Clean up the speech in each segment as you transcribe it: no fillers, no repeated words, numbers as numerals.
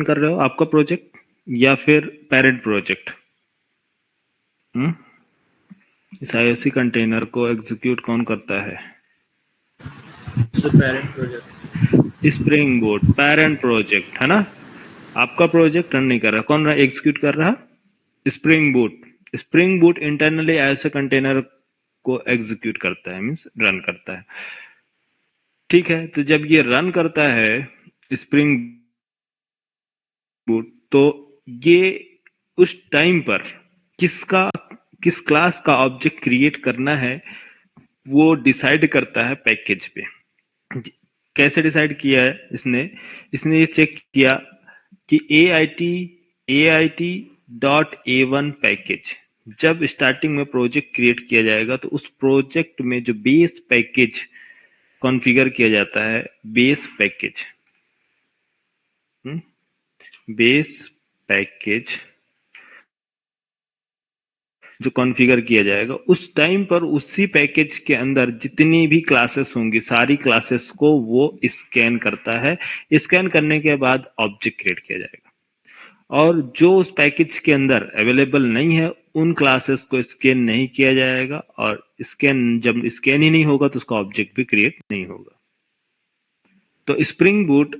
कर रहे हो, आपका प्रोजेक्ट या फिर पेरेंट प्रोजेक्ट? इस आईओसी कंटेनर को एग्जीक्यूट कौन करता है? Parent project. Spring boat parent project है ना? आपका प्रोजेक्ट रन नहीं कर रहा, कौन एग्जीक्यूट कर रहा? Spring boot. Spring boot internally ऐसे कंटेनर को एग्जीक्यूट करता है, मींस रन करता है। ठीक है, तो जब ये रन करता है स्प्रिंग बूट, तो ये उस टाइम पर किस क्लास का ऑब्जेक्ट क्रिएट करना है वो डिसाइड करता है पैकेज पे। कैसे डिसाइड किया है इसने ये चेक किया कि AIT.A1 पैकेज जब स्टार्टिंग में प्रोजेक्ट क्रिएट किया जाएगा तो उस प्रोजेक्ट में जो बेस पैकेज कॉन्फ़िगर किया जाता है, बेस पैकेज जो कॉन्फ़िगर किया जाएगा उस टाइम पर उसी पैकेज के अंदर जितनी भी क्लासेस होंगी सारी क्लासेस को वो स्कैन करता है। स्कैन करने के बाद ऑब्जेक्ट क्रिएट किया जाएगा और जो उस पैकेज के अंदर अवेलेबल नहीं है उन क्लासेस को स्कैन नहीं किया जाएगा और जब स्कैन ही नहीं होगा तो उसका ऑब्जेक्ट भी क्रिएट नहीं होगा। तो स्प्रिंग बूट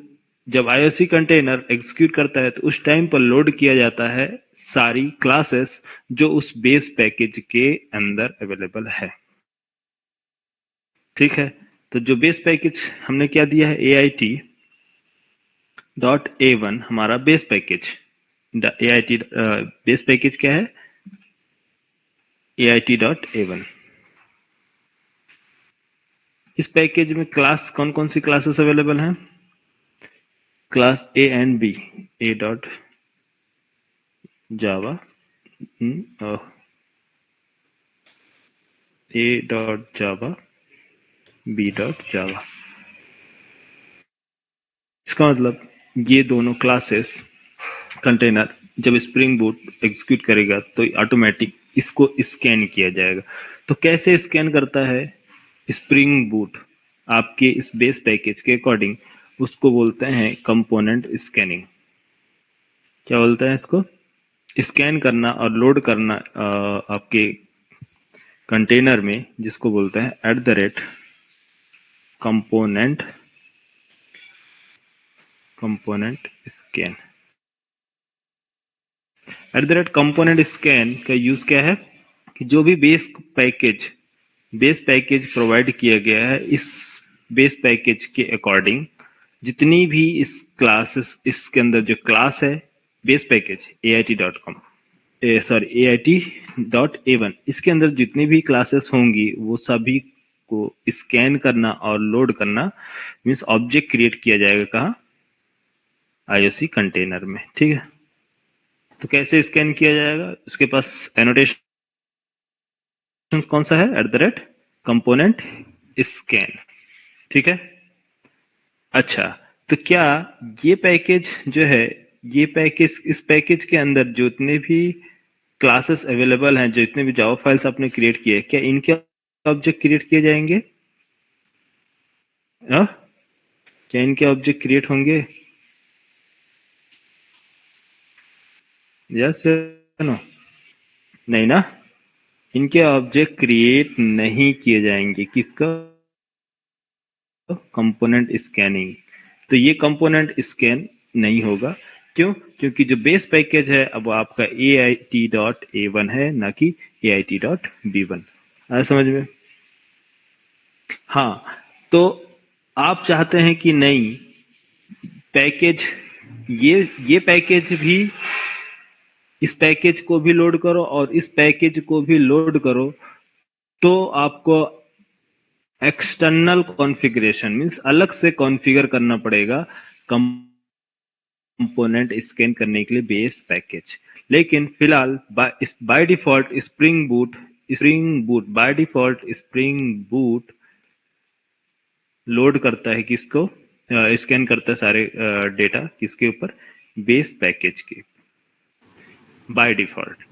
जब आईओसी कंटेनर एग्जीक्यूट करता है तो उस टाइम पर लोड किया जाता है सारी क्लासेस जो उस बेस पैकेज के अंदर अवेलेबल है। ठीक है, तो जो बेस पैकेज हमने क्या दिया है, AIT.A1 हमारा base package. AIT base package क्या है? AIT.A1। इस पैकेज में क्लास कौन कौन सी क्लासेस अवेलेबल हैं? Class A and B, A.Java, A.Java, B.Java। इसका मतलब ये दोनों क्लासेस कंटेनर जब स्प्रिंग बूट एग्जीक्यूट करेगा तो ऑटोमेटिक इसको स्कैन किया जाएगा। तो कैसे स्कैन करता है स्प्रिंग बूट? आपके इस बेस पैकेज के अकॉर्डिंग उसको बोलते हैं कंपोनेंट स्कैनिंग। क्या बोलते हैं इसको? स्कैन करना और लोड करना आपके कंटेनर में, जिसको बोलते हैं @component स्कैन। @component स्कैन का यूज क्या है कि जो भी बेस पैकेज प्रोवाइड किया गया है इस बेस पैकेज के अकॉर्डिंग जितनी भी इस क्लासेस इसके अंदर जो क्लास है बेस पैकेज AIT.A1 इसके अंदर जितनी भी क्लासेस होंगी वो सभी को स्कैन करना और लोड करना मींस ऑब्जेक्ट क्रिएट किया जाएगा कहाँ? आईओसी कंटेनर में। ठीक है, तो कैसे स्कैन किया जाएगा? उसके पास एनोटेशन कौन सा है? @component scan. ठीक है, अच्छा, तो क्या ये पैकेज जो है इस पैकेज के अंदर जितने भी क्लासेस अवेलेबल हैं, जितने भी जावा फाइल्स आपने क्रिएट किए, क्या इनके ऑब्जेक्ट क्रिएट किए जाएंगे? क्या इनके ऑब्जेक्ट क्रिएट होंगे? यस या नो? नहीं ना, इनके ऑब्जेक्ट क्रिएट नहीं किए जाएंगे। किसका? Component scanning. तो ये कंपोनेंट स्कैन नहीं होगा। क्यों? क्योंकि जो बेस पैकेज है अब आपका AIT.A1 है, ना कि AIT.B1। आया समझ में? हाँ, तो आप चाहते हैं कि नहीं पैकेज ये पैकेज भी इस पैकेज को भी लोड करो और इस पैकेज को भी लोड करो, तो आपको एक्सटर्नल कॉन्फ़िगरेशन मींस अलग से कॉन्फ़िगर करना पड़ेगा कंपोनेंट स्कैन करने के लिए बेस पैकेज। लेकिन फिलहाल by default spring boot load करता है किसको? स्कैन करता है सारे डेटा किसके ऊपर? बेस पैकेज के by default.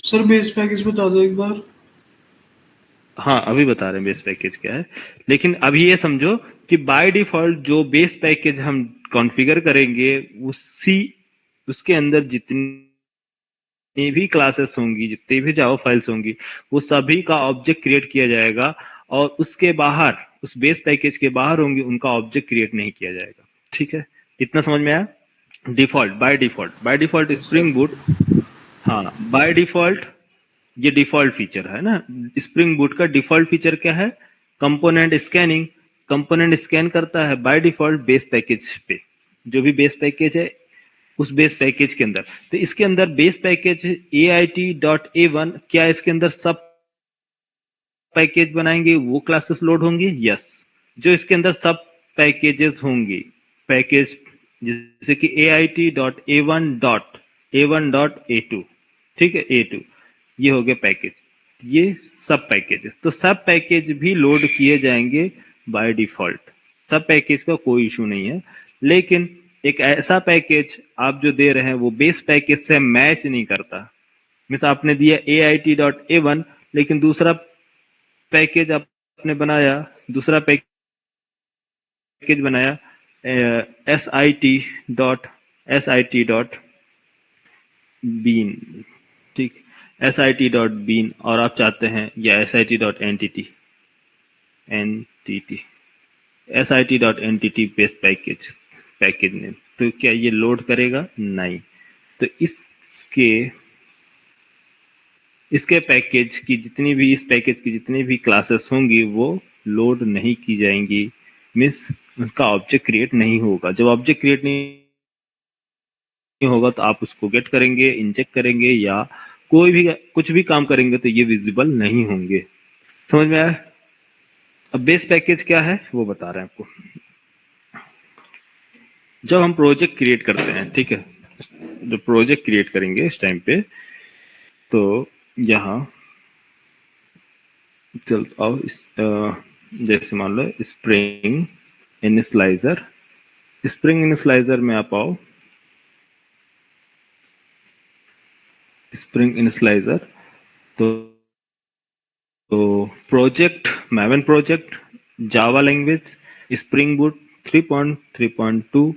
Sir base package बता दो एक बार। हाँ, अभी बता रहे हैं बेस पैकेज क्या है, लेकिन अभी ये समझो कि बाय डिफॉल्ट जो बेस पैकेज हम कॉन्फ़िगर करेंगे उसके अंदर जितनी भी क्लासेस होंगी, जितनी भी जावा फाइल्स होंगी, वो सभी का ऑब्जेक्ट क्रिएट किया जाएगा और उसके बाहर, उस बेस पैकेज के बाहर होंगे, उनका ऑब्जेक्ट क्रिएट नहीं किया जाएगा। ठीक है, इतना समझ में आया? Default, by default spring boot, हाँ बाय डिफॉल्ट ये डिफॉल्ट फीचर है ना। स्प्रिंग बूट का डिफॉल्ट फीचर क्या है? Component scanning. कंपोनेंट स्कैन करता है बाय डिफॉल्ट बेस पैकेज पे, जो भी बेस पैकेज है उस बेस पैकेज के अंदर। तो इसके अंदर बेस पैकेज AIT.A1, क्या इसके अंदर सब पैकेज बनाएंगे वो क्लासेस लोड होंगी? यस। जो इसके अंदर सब पैकेजेस होंगी, पैकेज जैसे कि AIT.A1.A1.A2, ठीक है, A2, ये हो गए पैकेज, ये सब पैकेजेस। तो सब पैकेज भी लोड किए जाएंगे बाय डिफॉल्ट, सब पैकेज का कोई इशू नहीं है। लेकिन एक ऐसा पैकेज आप जो दे रहे हैं वो बेस पैकेज से मैच नहीं करता। मिस आपने दिया AIT.A1, लेकिन दूसरा पैकेज आपने बनाया, दूसरा पैकेज बनाया SIT.bean, ठीक, SIT.bean, और आप चाहते हैं या SIT.entity, SIT.entity base package name, तो क्या ये लोड करेगा? नहीं। तो इसके पैकेज की जितनी भी, इस पैकेज की जितनी भी क्लासेस होंगी वो लोड नहीं की जाएंगी, मिस उसका ऑब्जेक्ट क्रिएट नहीं होगा। जब ऑब्जेक्ट क्रिएट नहीं होगा तो आप उसको गेट करेंगे, इंजेक्ट करेंगे या कोई भी कुछ भी काम करेंगे तो ये विजिबल नहीं होंगे। समझ में आया? अब बेस पैकेज क्या है वो बता रहे हैं आपको। जब हम प्रोजेक्ट क्रिएट करते हैं, ठीक है, जो प्रोजेक्ट क्रिएट करेंगे इस टाइम पे, तो यहाँ चल आओ जैसे मान लो स्प्रिंग इनिशियलाइजर, स्प्रिंग इनिशियलाइजर में आप आओ, स्प्रिंग इनिशियलाइजर, तो project Maven project, Java language, Spring Boot 3.3.2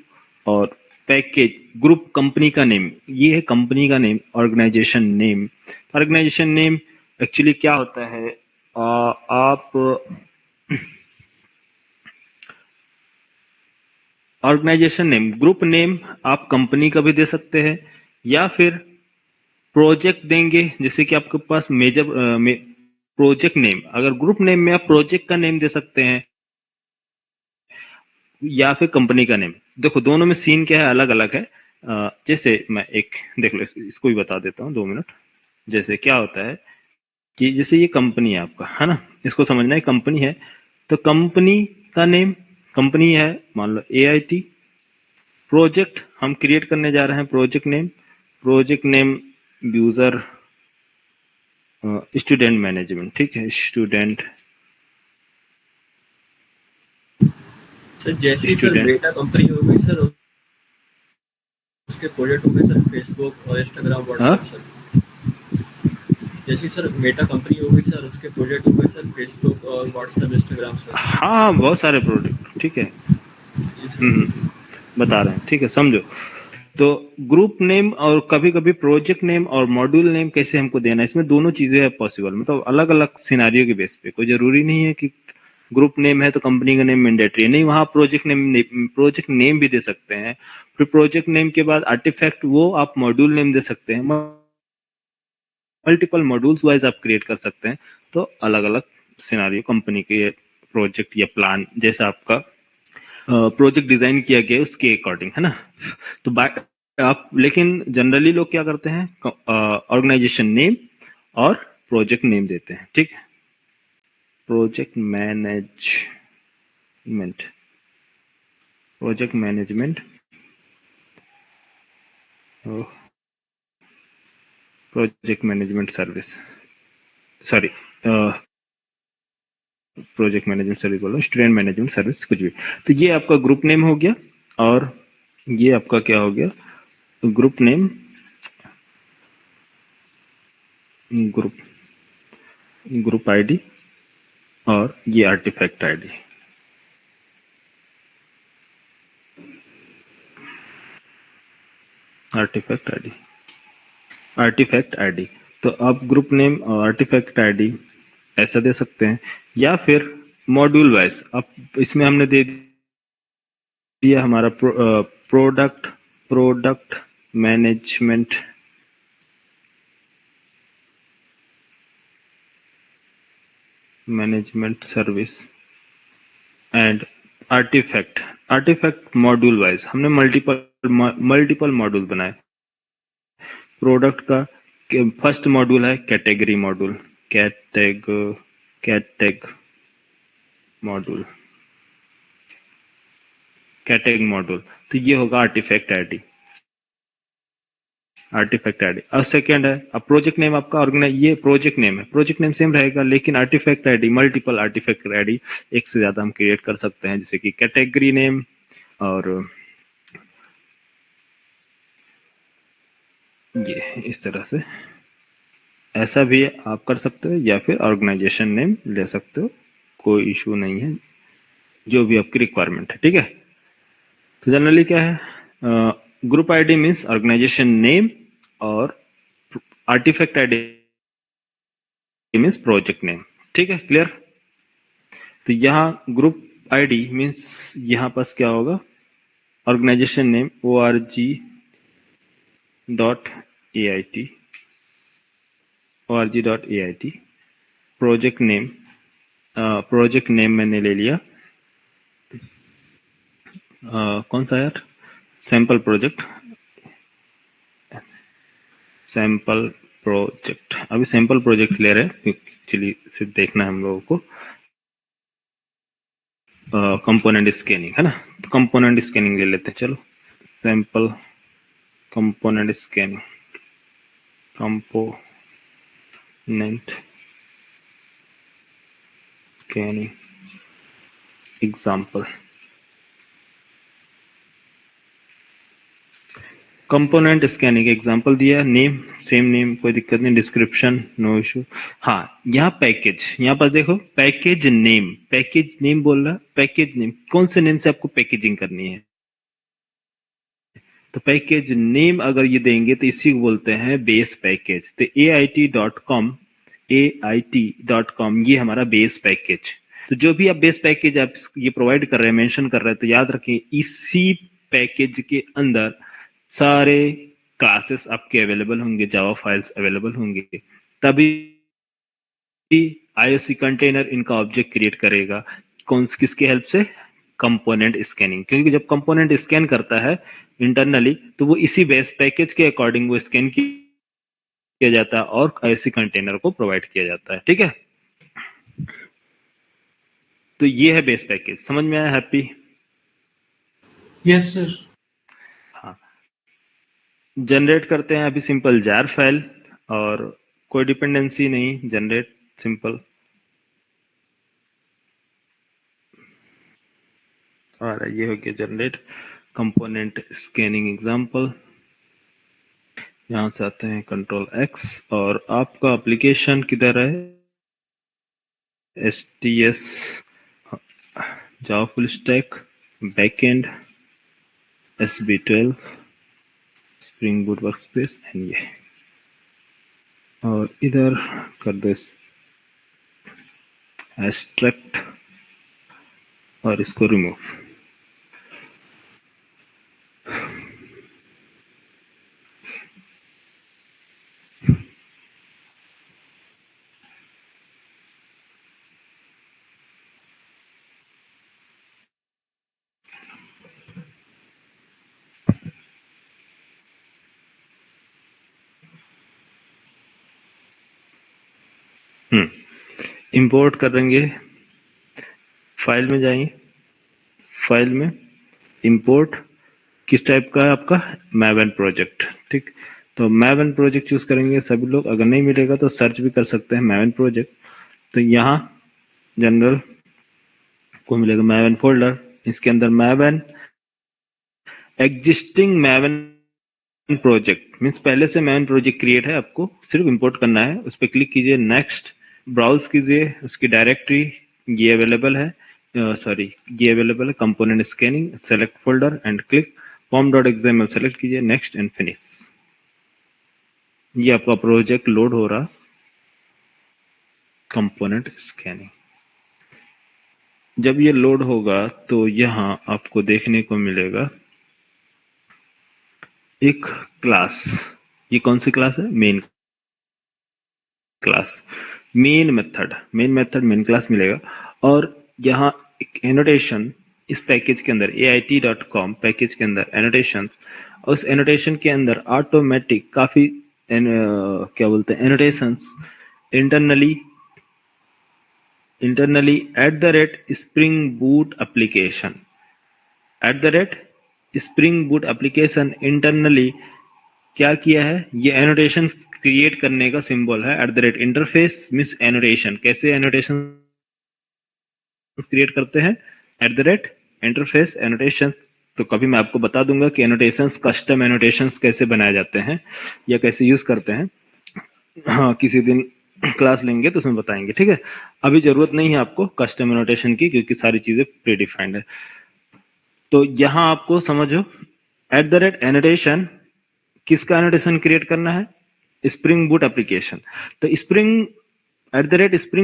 और पैकेज ग्रुप, कंपनी का नेम, ये है कंपनी का name, organization name. Organization name actually क्या होता है, आप ऑर्गेनाइजेशन नेम, ग्रुप नेम आप कंपनी का भी दे सकते हैं या फिर प्रोजेक्ट देंगे, जैसे कि आपके पास मेजर प्रोजेक्ट नेम, अगर ग्रुप नेम में आप प्रोजेक्ट का नेम दे सकते हैं या फिर कंपनी का नेम। देखो दोनों में सीन क्या है, अलग अलग है। जैसे मैं एक देख लो, इसको भी बता देता हूँ 2 मिनट। जैसे क्या होता है कि जैसे ये कंपनी है आपका, है ना, इसको समझना है, कंपनी है तो कंपनी का नेम, कंपनी है मान लो AIT, प्रोजेक्ट हम क्रिएट करने जा रहे हैं, project name user student management, ठीक है, स्टूडेंट। सर जैसे सर मेटा कंपनी हो गई सर, उसके प्रोजेक्ट हो गए सर फेसबुक और इंस्टाग्राम व्हाट्सएप सर। जैसे सर मेटा कंपनी हो गई सर, उसके प्रोजेक्ट हो गए सर फेसबुक और व्हाट्सएप इंस्टाग्राम सर। हाँ बहुत सारे प्रोजेक्ट, ठीक है, बता रहे हैं, ठीक है, समझो। तो ग्रुप नेम और कभी कभी प्रोजेक्ट नेम और मॉड्यूल नेम कैसे हमको देना है, इसमें दोनों चीजें है पॉसिबल, मतलब अलग अलग सिनारियो के बेस पे। कोई जरूरी नहीं है कि ग्रुप नेम है तो कंपनी का नेम मैंडेटरी है, नहीं, वहां प्रोजेक्ट नेम भी दे सकते हैं। फिर प्रोजेक्ट नेम के बाद आर्टिफैक्ट, वो आप मॉड्यूल नेम दे सकते हैं, मल्टीपल मॉड्यूल्स वाइज आप क्रिएट कर सकते हैं। तो अलग अलग सिनारियो कंपनी के प्रोजेक्ट या प्लान, जैसा आपका प्रोजेक्ट डिजाइन किया गया उसके अकॉर्डिंग, है ना। तो आप, लेकिन जनरली लोग क्या करते हैं, ऑर्गेनाइजेशन नेम और प्रोजेक्ट नेम देते हैं, ठीक है। Project management, project management, project management service, sorry project management service बोलो, स्टूडेंट मैनेजमेंट सर्विस, कुछ भी। तो ये आपका ग्रुप नेम हो गया और ये आपका क्या हो गया, ग्रुप नेम, ग्रुप आईडी और ये artifact ID. Artifact ID, artifact ID. तो आप ग्रुप नेम और आर्टिफैक्ट आईडी ऐसा दे सकते हैं, या फिर मॉड्यूल वाइज आप इसमें हमने दे दिया हमारा product management service and artifact module wise हमने मल्टीपल मॉड्यूल बनाए। प्रोडक्ट का फर्स्ट मॉड्यूल है कैटेगरी मॉड्यूल, कैटेग मॉड्यूल, तो ये होगा आर्टिफैक्ट आईडी। और सेकंड है अब प्रोजेक्ट नेम आपका ये प्रोजेक्ट नेम है, प्रोजेक्ट नेम सेम रहेगा, लेकिन artifact ID multiple artifact ID एक से ज्यादा हम क्रिएट कर सकते हैं, जैसे कि कैटेगरी नेम और ये इस तरह से ऐसा भी आप कर सकते हो, या फिर ऑर्गेनाइजेशन नेम ले सकते हो, कोई इशू नहीं है, जो भी आपकी रिक्वायरमेंट है। ठीक है, तो जनरली क्या है, group ID means organization name और artifact ID means project name. ठीक है, क्लियर। तो यहाँ ग्रुप आईडी मीन्स यहाँ पास क्या होगा, organisation name org.ait, project name मैंने ले लिया, कौन सा यार, सैंपल प्रोजेक्ट। अभी सैंपल प्रोजेक्ट ले रहे हैं, एक्चुअली सिर्फ देखना है हम लोगों को। कंपोनेंट स्कैनिंग है ना, तो कंपोनेंट स्कैनिंग ले लेते हैं। चलो, sample component scanning, component scanning example. Component scanning example दिया, नेम सेम नेम, कोई दिक्कत नहीं, डिस्क्रिप्शन नो इशू। हाँ, यहाँ पैकेज, यहाँ पर देखो पैकेज नेम बोल रहा है, पैकेज नेम कौन से नेम से आपको पैकेजिंग करनी है, तो पैकेज नेम अगर ये देंगे तो इसी को बोलते हैं बेस पैकेज। तो AIT.com ये हमारा बेस पैकेज। तो जो भी आप बेस पैकेज आप ये प्रोवाइड कर रहे हैं, मेंशन कर रहे हैं, तो याद रखें इसी पैकेज के अंदर सारे क्लासेस आपके अवेलेबल होंगे, जावा फाइल्स अवेलेबल होंगे, तभी IOC कंटेनर इनका ऑब्जेक्ट क्रिएट करेगा। किसके हेल्प से, कंपोनेंट स्कैनिंग, क्योंकि जब कंपोनेंट स्कैन करता है इंटरनली तो वो इसी बेस पैकेज के अकॉर्डिंग वो स्कैन किया जाता है और IOC कंटेनर को प्रोवाइड किया जाता है। ठीक है, तो ये है बेस पैकेज, समझ में आया हैप्पी? Yes sir. हाँ, जनरेट करते हैं अभी सिंपल जार फाइल, और कोई डिपेंडेंसी नहीं, जनरेट सिंपल। और ये हो गया जनरेट कंपोनेंट स्कैनिंग एग्जांपल। यहां से आते हैं कंट्रोल X, और आपका एप्लीकेशन किधर है, STS Java full stack backend SB12 spring boot workspace and ये, और इधर कर दो एक्सट्रैक्ट और इसको रिमूव। इंपोर्ट करेंगे, फाइल में जाएंगे, फाइल में इंपोर्ट किस टाइप का है आपका, Maven प्रोजेक्ट। ठीक, तो Maven प्रोजेक्ट चूज करेंगे सभी लोग, अगर नहीं मिलेगा तो सर्च भी कर सकते हैं Maven प्रोजेक्ट। तो यहाँ जनरल को मिलेगा Maven फोल्डर, इसके अंदर Maven existing Maven project means पहले से Maven प्रोजेक्ट क्रिएट है, आपको सिर्फ इंपोर्ट करना है। उस पर क्लिक कीजिए, नेक्स्ट ब्राउज कीजिए, उसकी डायरेक्टरी ये अवेलेबल है, ये अवेलेबल है, component scanning, select folder and click, pom.xml select कीजिए, नेक्स्ट एंड फिनिश। ये आपका प्रोजेक्ट लोड हो रहा, कंपोनेंट स्कैनिंग। जब ये लोड होगा तो यहाँ आपको देखने को मिलेगा एक क्लास। ये कौन सी क्लास है? Main class, main method, main class मिलेगा। और यहाँ एक एनोटेशन इस पैकेज के अंदर AIT.com पैकेज के अंदर एनोटेशंस, और उस एनोटेशन के अंदर ऑटोमेटिक काफी क्या बोलते हैं annotations internally @spring boot application, @spring boot application internally क्या किया है? ये एनोटेशन क्रिएट करने का सिंबल है @interface मिस एनोटेशन। कैसे एनोटेशन क्रिएट करते हैं? @interface annotation. तो कभी मैं आपको बता दूंगा कि एनोटेशंस, कस्टम एनोटेशंस कैसे बनाए जाते हैं या कैसे यूज करते हैं। हाँ, किसी दिन क्लास लेंगे तो उसमें बताएंगे, ठीक है। अभी जरूरत नहीं है आपको कस्टम एनोटेशन की, क्योंकि सारी चीजें प्री डिफाइंड है। तो यहां आपको समझो @annotation किसका एनोटेशन क्रिएट करना है? Spring Boot application. तो स्प्रिंग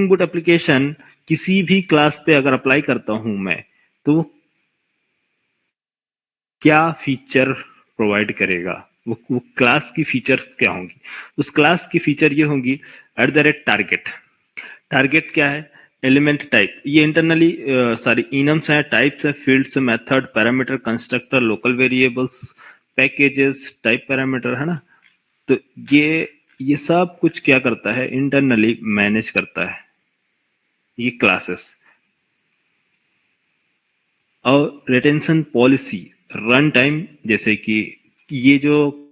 बूट एप्लीकेशन किसी भी क्लास पे अगर अप्लाई करता हूं मैं, तो क्या फीचर प्रोवाइड करेगा? वो क्लास की फीचर्स क्या होंगी? उस क्लास की फीचर ये होंगी टारगेट। टारगेट क्या है? Element type. ये इंटरनली सारी इनम्स है, टाइप्स है, fields, method, parameter, constructor, local variables, packages, type parameter, है ना। तो ये सब कुछ क्या करता है? इंटरनली मैनेज करता है ये क्लासेस। और रिटेंशन पॉलिसी, रन टाइम, जैसे कि ये जो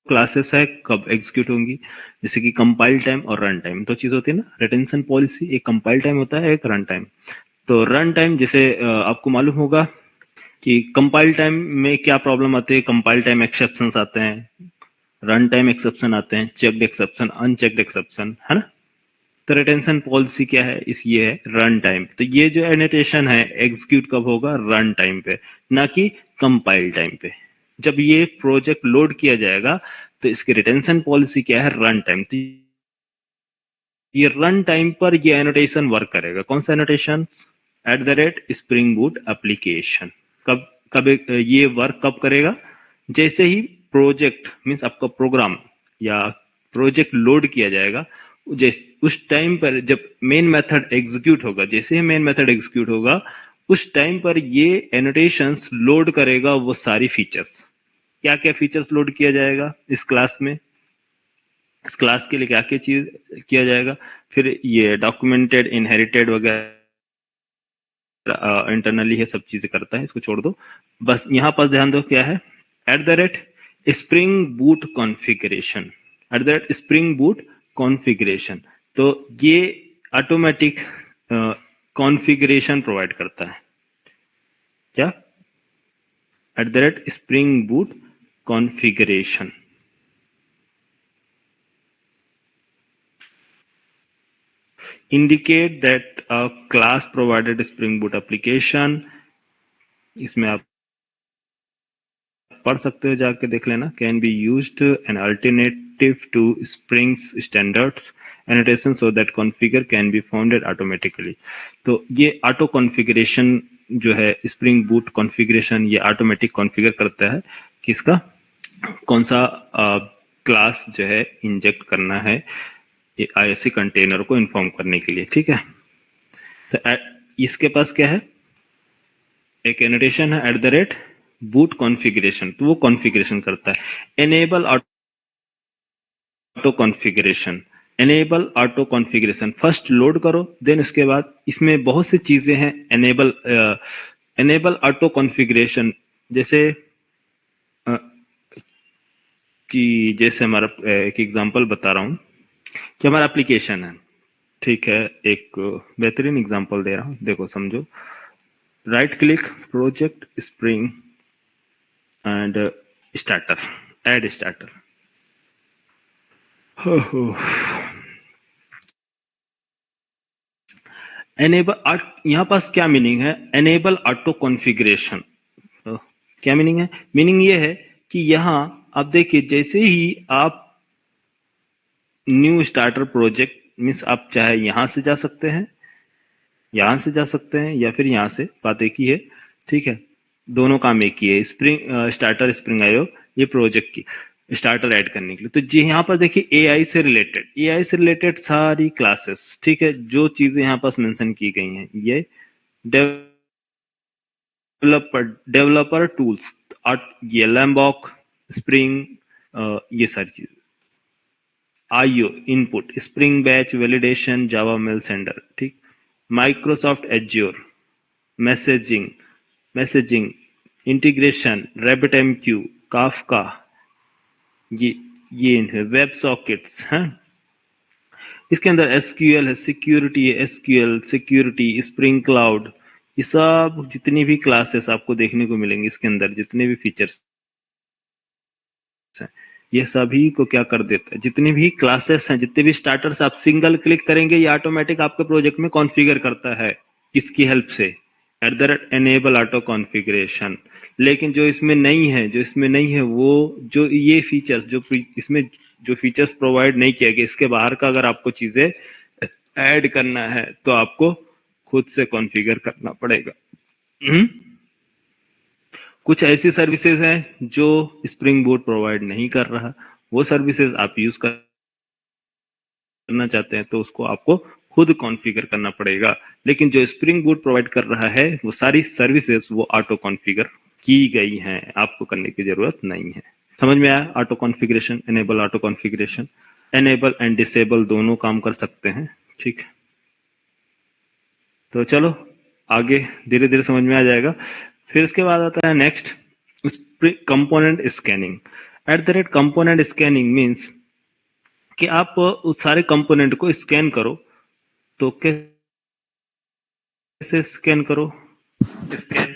क्लासेस है कब एग्जीक्यूट होंगी, जैसे कि कंपाइल टाइम और रन टाइम, दो चीज होती है ना रिटेंशन पॉलिसी। एक कंपाइल टाइम होता है, एक रन टाइम। तो रन टाइम जैसे आपको मालूम होगा कि कंपाइल टाइम में क्या प्रॉब्लम आती है। कंपाइल टाइम एक्सेप्शंस आते हैं, रन टाइम एक्सेप्शन आते हैं, चेक्ड एक्सेप्शन, अनचेक्ड एक्सेप्शन, है ना। तो रिटेंशन पॉलिसी क्या है? ये है रन टाइम। तो ये जो एनोटेशन है एग्जीक्यूट कब होगा? रन टाइम पे, ना कि कंपाइल टाइम पे। जब ये प्रोजेक्ट लोड किया जाएगा तो इसकी रिटेंशन पॉलिसी क्या है? Run time. तो ये रन टाइम पर ये एनोटेशन वर्क करेगा। कौन सा एनोटेशन? Spring Boot application. कब कब ये वर्क कब करेगा? जैसे ही प्रोजेक्ट मीन्स आपका प्रोग्राम या प्रोजेक्ट लोड किया जाएगा, उस टाइम पर जब मेन मेथड एग्जीक्यूट होगा, जैसे ही मेन मेथड एग्जीक्यूट होगा उस टाइम पर ये एनोटेशंस लोड करेगा वो सारी फीचर्स। क्या क्या फीचर्स लोड किया जाएगा इस क्लास में? इस क्लास के लिए क्या क्या चीज किया जाएगा? फिर ये डॉक्यूमेंटेड, इनहेरिटेड वगैरह इंटरनली है, सब चीजें करता है, इसको छोड़ दो। बस यहाँ पर ध्यान दो क्या है? Spring boot configuration, spring boot configuration. तो ये ऑटोमेटिक कॉन्फ़िगरेशन प्रोवाइड करता है। क्या? Spring boot configuration. indicate that a class provided Spring Boot application, इसमें आप पढ़ सकते हो, जाके देख लेना। Can be used an alternative two springs standards annotation so that configure can be founded automatically. तो ये ऑटो कॉन्फ़िगरेशन जो है स्प्रिंग बूट कॉन्फ़िगरेशन, ये ऑटोमेटिक कॉन्फ़िगर करता है कि इसका कौन सा क्लास जो है इंजेक्ट करना है ISC कंटेनर को इन्फॉर्म करने के लिए, ठीक है। तो इसके पास क्या है? एक एनोटेशन है बूट कॉन्फ़िगरेशन, तो वो कॉन्फ़िगरेशन करता है। Enable auto configuration, enable auto configuration first load करो, देन इसके बाद इसमें बहुत सी चीजें हैं। एनेबल ऑटो कॉन्फ़िगरेशन जैसे कि जैसे हमारा एक एग्जांपल बता रहा हूं कि हमारा एप्लीकेशन है, ठीक है। एक बेहतरीन एग्जांपल दे रहा हूं, देखो समझो। Right click, project, spring and starter, add starter. Enable, यहाँ पास क्या मीनिंग है? Enable auto configuration. क्या मीनिंग है? मीनिंग ये है कि यहाँ आप देखिए, जैसे ही आप न्यू स्टार्टर प्रोजेक्ट मीन्स आप चाहे यहाँ से जा सकते हैं, यहाँ से जा सकते हैं, या फिर यहाँ से, बात एक ही है, ठीक है, दोनों काम एक ही है। स्प्रिंग स्टार्टर स्प्रिंग आईओ ये प्रोजेक्ट की स्टार्टर ऐड करने के लिए। तो जी यहाँ पर देखिए एआई से रिलेटेड सारी क्लासेस, ठीक है, जो चीजें यहाँ पर मेंशन की गई हैं, ये डेवलपर टूल्स, ये लैम्बॉक, स्प्रिंग, ये सारी चीजें, IO input, Spring batch validation, Java mail sender, ठीक, Microsoft Azure, messaging integration, RabbitMQ, Kafka, ये वेब सॉकेट्स हैं। इसके अंदर एसक्यूएल है, सिक्योरिटी है, एसक्यूएल सिक्योरिटी, स्प्रिंग क्लाउड, ये सब जितनी भी क्लासेस आपको देखने को मिलेंगे इसके अंदर, जितने भी फीचर्स हैं, ये सभी को क्या कर देता है, जितनी भी क्लासेस हैं, जितने भी स्टार्टर्स, आप सिंगल क्लिक करेंगे ये ऑटोमेटिक आपके प्रोजेक्ट में कॉन्फ़िगर करता है। किसकी हेल्प से? @enable auto configuration। लेकिन जो इसमें नहीं है वो जो ये फीचर्स, जो इसमें जो फीचर्स प्रोवाइड नहीं किया गया, इसके बाहर का अगर आपको चीजें ऐड करना है तो आपको खुद से कॉन्फ़िगर करना पड़ेगा। कुछ ऐसी सर्विसेज हैं जो स्प्रिंग बूट प्रोवाइड नहीं कर रहा, वो सर्विसेज आप यूज करना चाहते हैं तो उसको आपको खुद कॉन्फ़िगर करना पड़ेगा। लेकिन जो स्प्रिंग बूट प्रोवाइड कर रहा है वो सारी सर्विसेज वो ऑटो कॉन्फ़िगर की गई हैं, आपको करने की जरूरत नहीं है। समझ में आया? Auto configuration, enable auto configuration, enable and disable दोनों काम कर सकते हैं, ठीक। तो चलो आगे धीरे धीरे समझ में आ जाएगा। फिर इसके बाद आता है next component scanning. Component scanning means कि आप उस सारे कंपोनेंट को स्कैन करो। तो कैसे स्कैन करो? स्कैन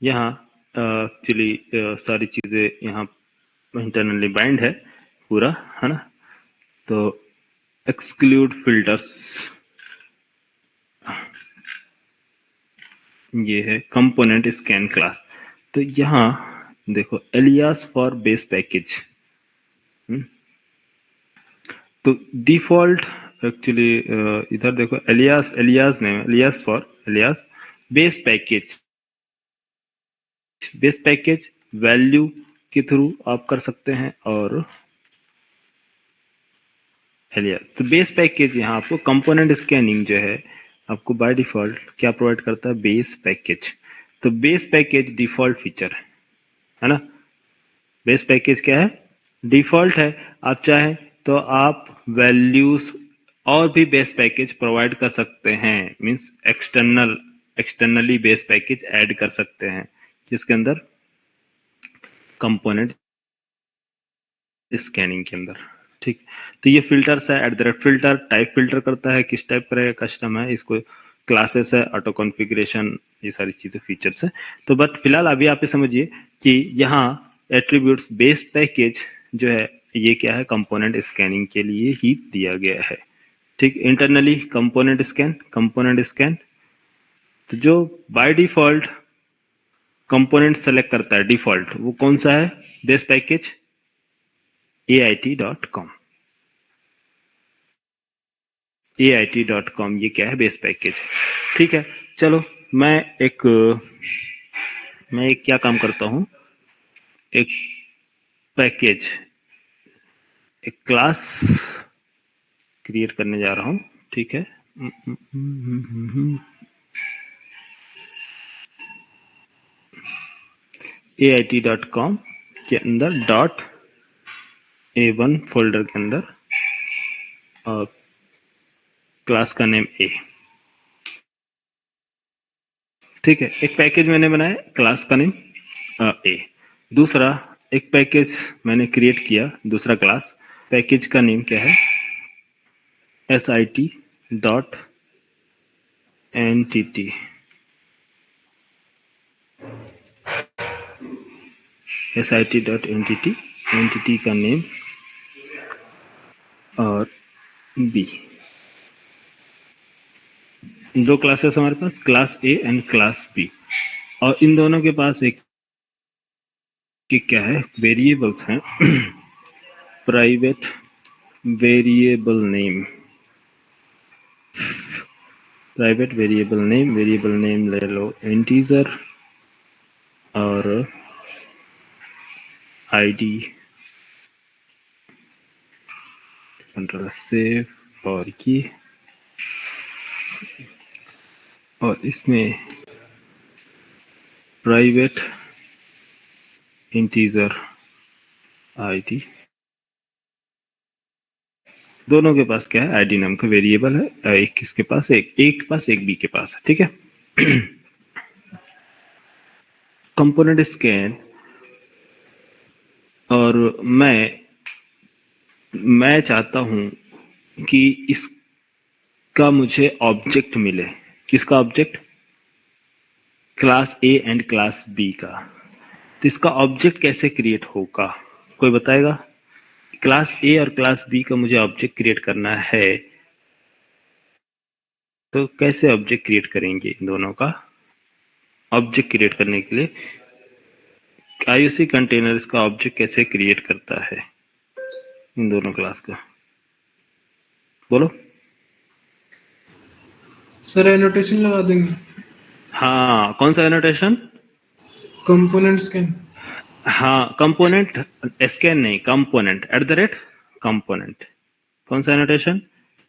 यहाँ एक्चुअली सारी चीजें यहाँ इंटरनली बाइंड है पूरा, है ना। तो एक्सक्लूड फिल्टर्स, ये है कंपोनेंट स्कैन क्लास। तो यहाँ देखो एलियास फॉर बेस पैकेज, तो डिफॉल्ट एक्चुअली इधर देखो alias name, alias for alias base package value के थ्रू आप कर सकते हैं, और एलियास। तो बेस पैकेज यहाँ आपको कंपोनेंट स्कैनिंग जो है आपको बाय डिफॉल्ट क्या प्रोवाइड करता है? Base package. तो बेस पैकेज डिफॉल्ट फीचर है ना। बेस पैकेज क्या है? डिफॉल्ट है। आप चाहें तो आप वैल्यूज और भी बेस पैकेज प्रोवाइड कर सकते हैं, means externally base package add कर सकते हैं जिसके अंदर कंपोनेंट स्कैनिंग के अंदर, ठीक। तो ये फिल्टर्स है, फिल्टर टाइप फिल्टर करता है, किस टाइप का कस्टम है, इसको क्लासेस है, ऑटो कॉन्फ़िगरेशन, ये सारी चीजें फीचर्स है। तो बट फिलहाल अभी आप ये समझिए कि यहाँ एट्रीब्यूट्स बेस पैकेज जो है ये क्या है? कंपोनेंट स्कैनिंग के लिए ही दिया गया है, ठीक। इंटरनली कंपोनेंट स्कैन, तो जो बाय डिफॉल्ट कंपोनेंट सेलेक्ट करता है डिफॉल्ट, वो कौन सा है? Base package AIT.com। AIT.com ये क्या है? बेस पैकेज, ठीक है। चलो मैं एक क्या काम करता हूं, एक पैकेज, एक क्लास क्रिएट करने जा रहा हूं, ठीक है। AIT.com के अंदर .A1 फोल्डर के अंदर और क्लास का नेम A, ठीक है। एक पैकेज मैंने बनाया, क्लास का नेम A। दूसरा एक पैकेज मैंने क्रिएट किया, दूसरा क्लास, पैकेज का नेम क्या है? SIT.entity, SIT.entity, एंटिटी का नेम और B। दो क्लासेस हमारे पास, class A and class B, और इन दोनों के पास एक कि क्या है, वेरिएबल्स हैं private variable name, private variable name ले लो इंटीजर और आईडी, कंट्रोल सेव और की, और इसमें प्राइवेट इंटीजर आईडी, दोनों के पास क्या है, आईडी नाम का वेरिएबल है, एक किसके पास, एक के पास, एक बी के पास है, ठीक है। कंपोनेंट स्कैन, और मैं चाहता हूं कि इसका मुझे ऑब्जेक्ट मिले, किसका object, class a and class b का। तो इसका ऑब्जेक्ट कैसे क्रिएट होगा, कोई बताएगा? क्लास ए और क्लास बी का मुझे ऑब्जेक्ट क्रिएट करना है, तो कैसे ऑब्जेक्ट क्रिएट करेंगे इन दोनों का? ऑब्जेक्ट क्रिएट करने के लिए आईओसी कंटेनर इसका ऑब्जेक्ट कैसे क्रिएट करता है इन दोनों क्लास का, बोलो। सर एनोटेशन लगा देंगे। हाँ, कौन सा एनोटेशन? Component scan. हाँ, कंपोनेंट स्कैन नहीं, कंपोनेंट कंपोनेंट। कौन सा एनोटेशन?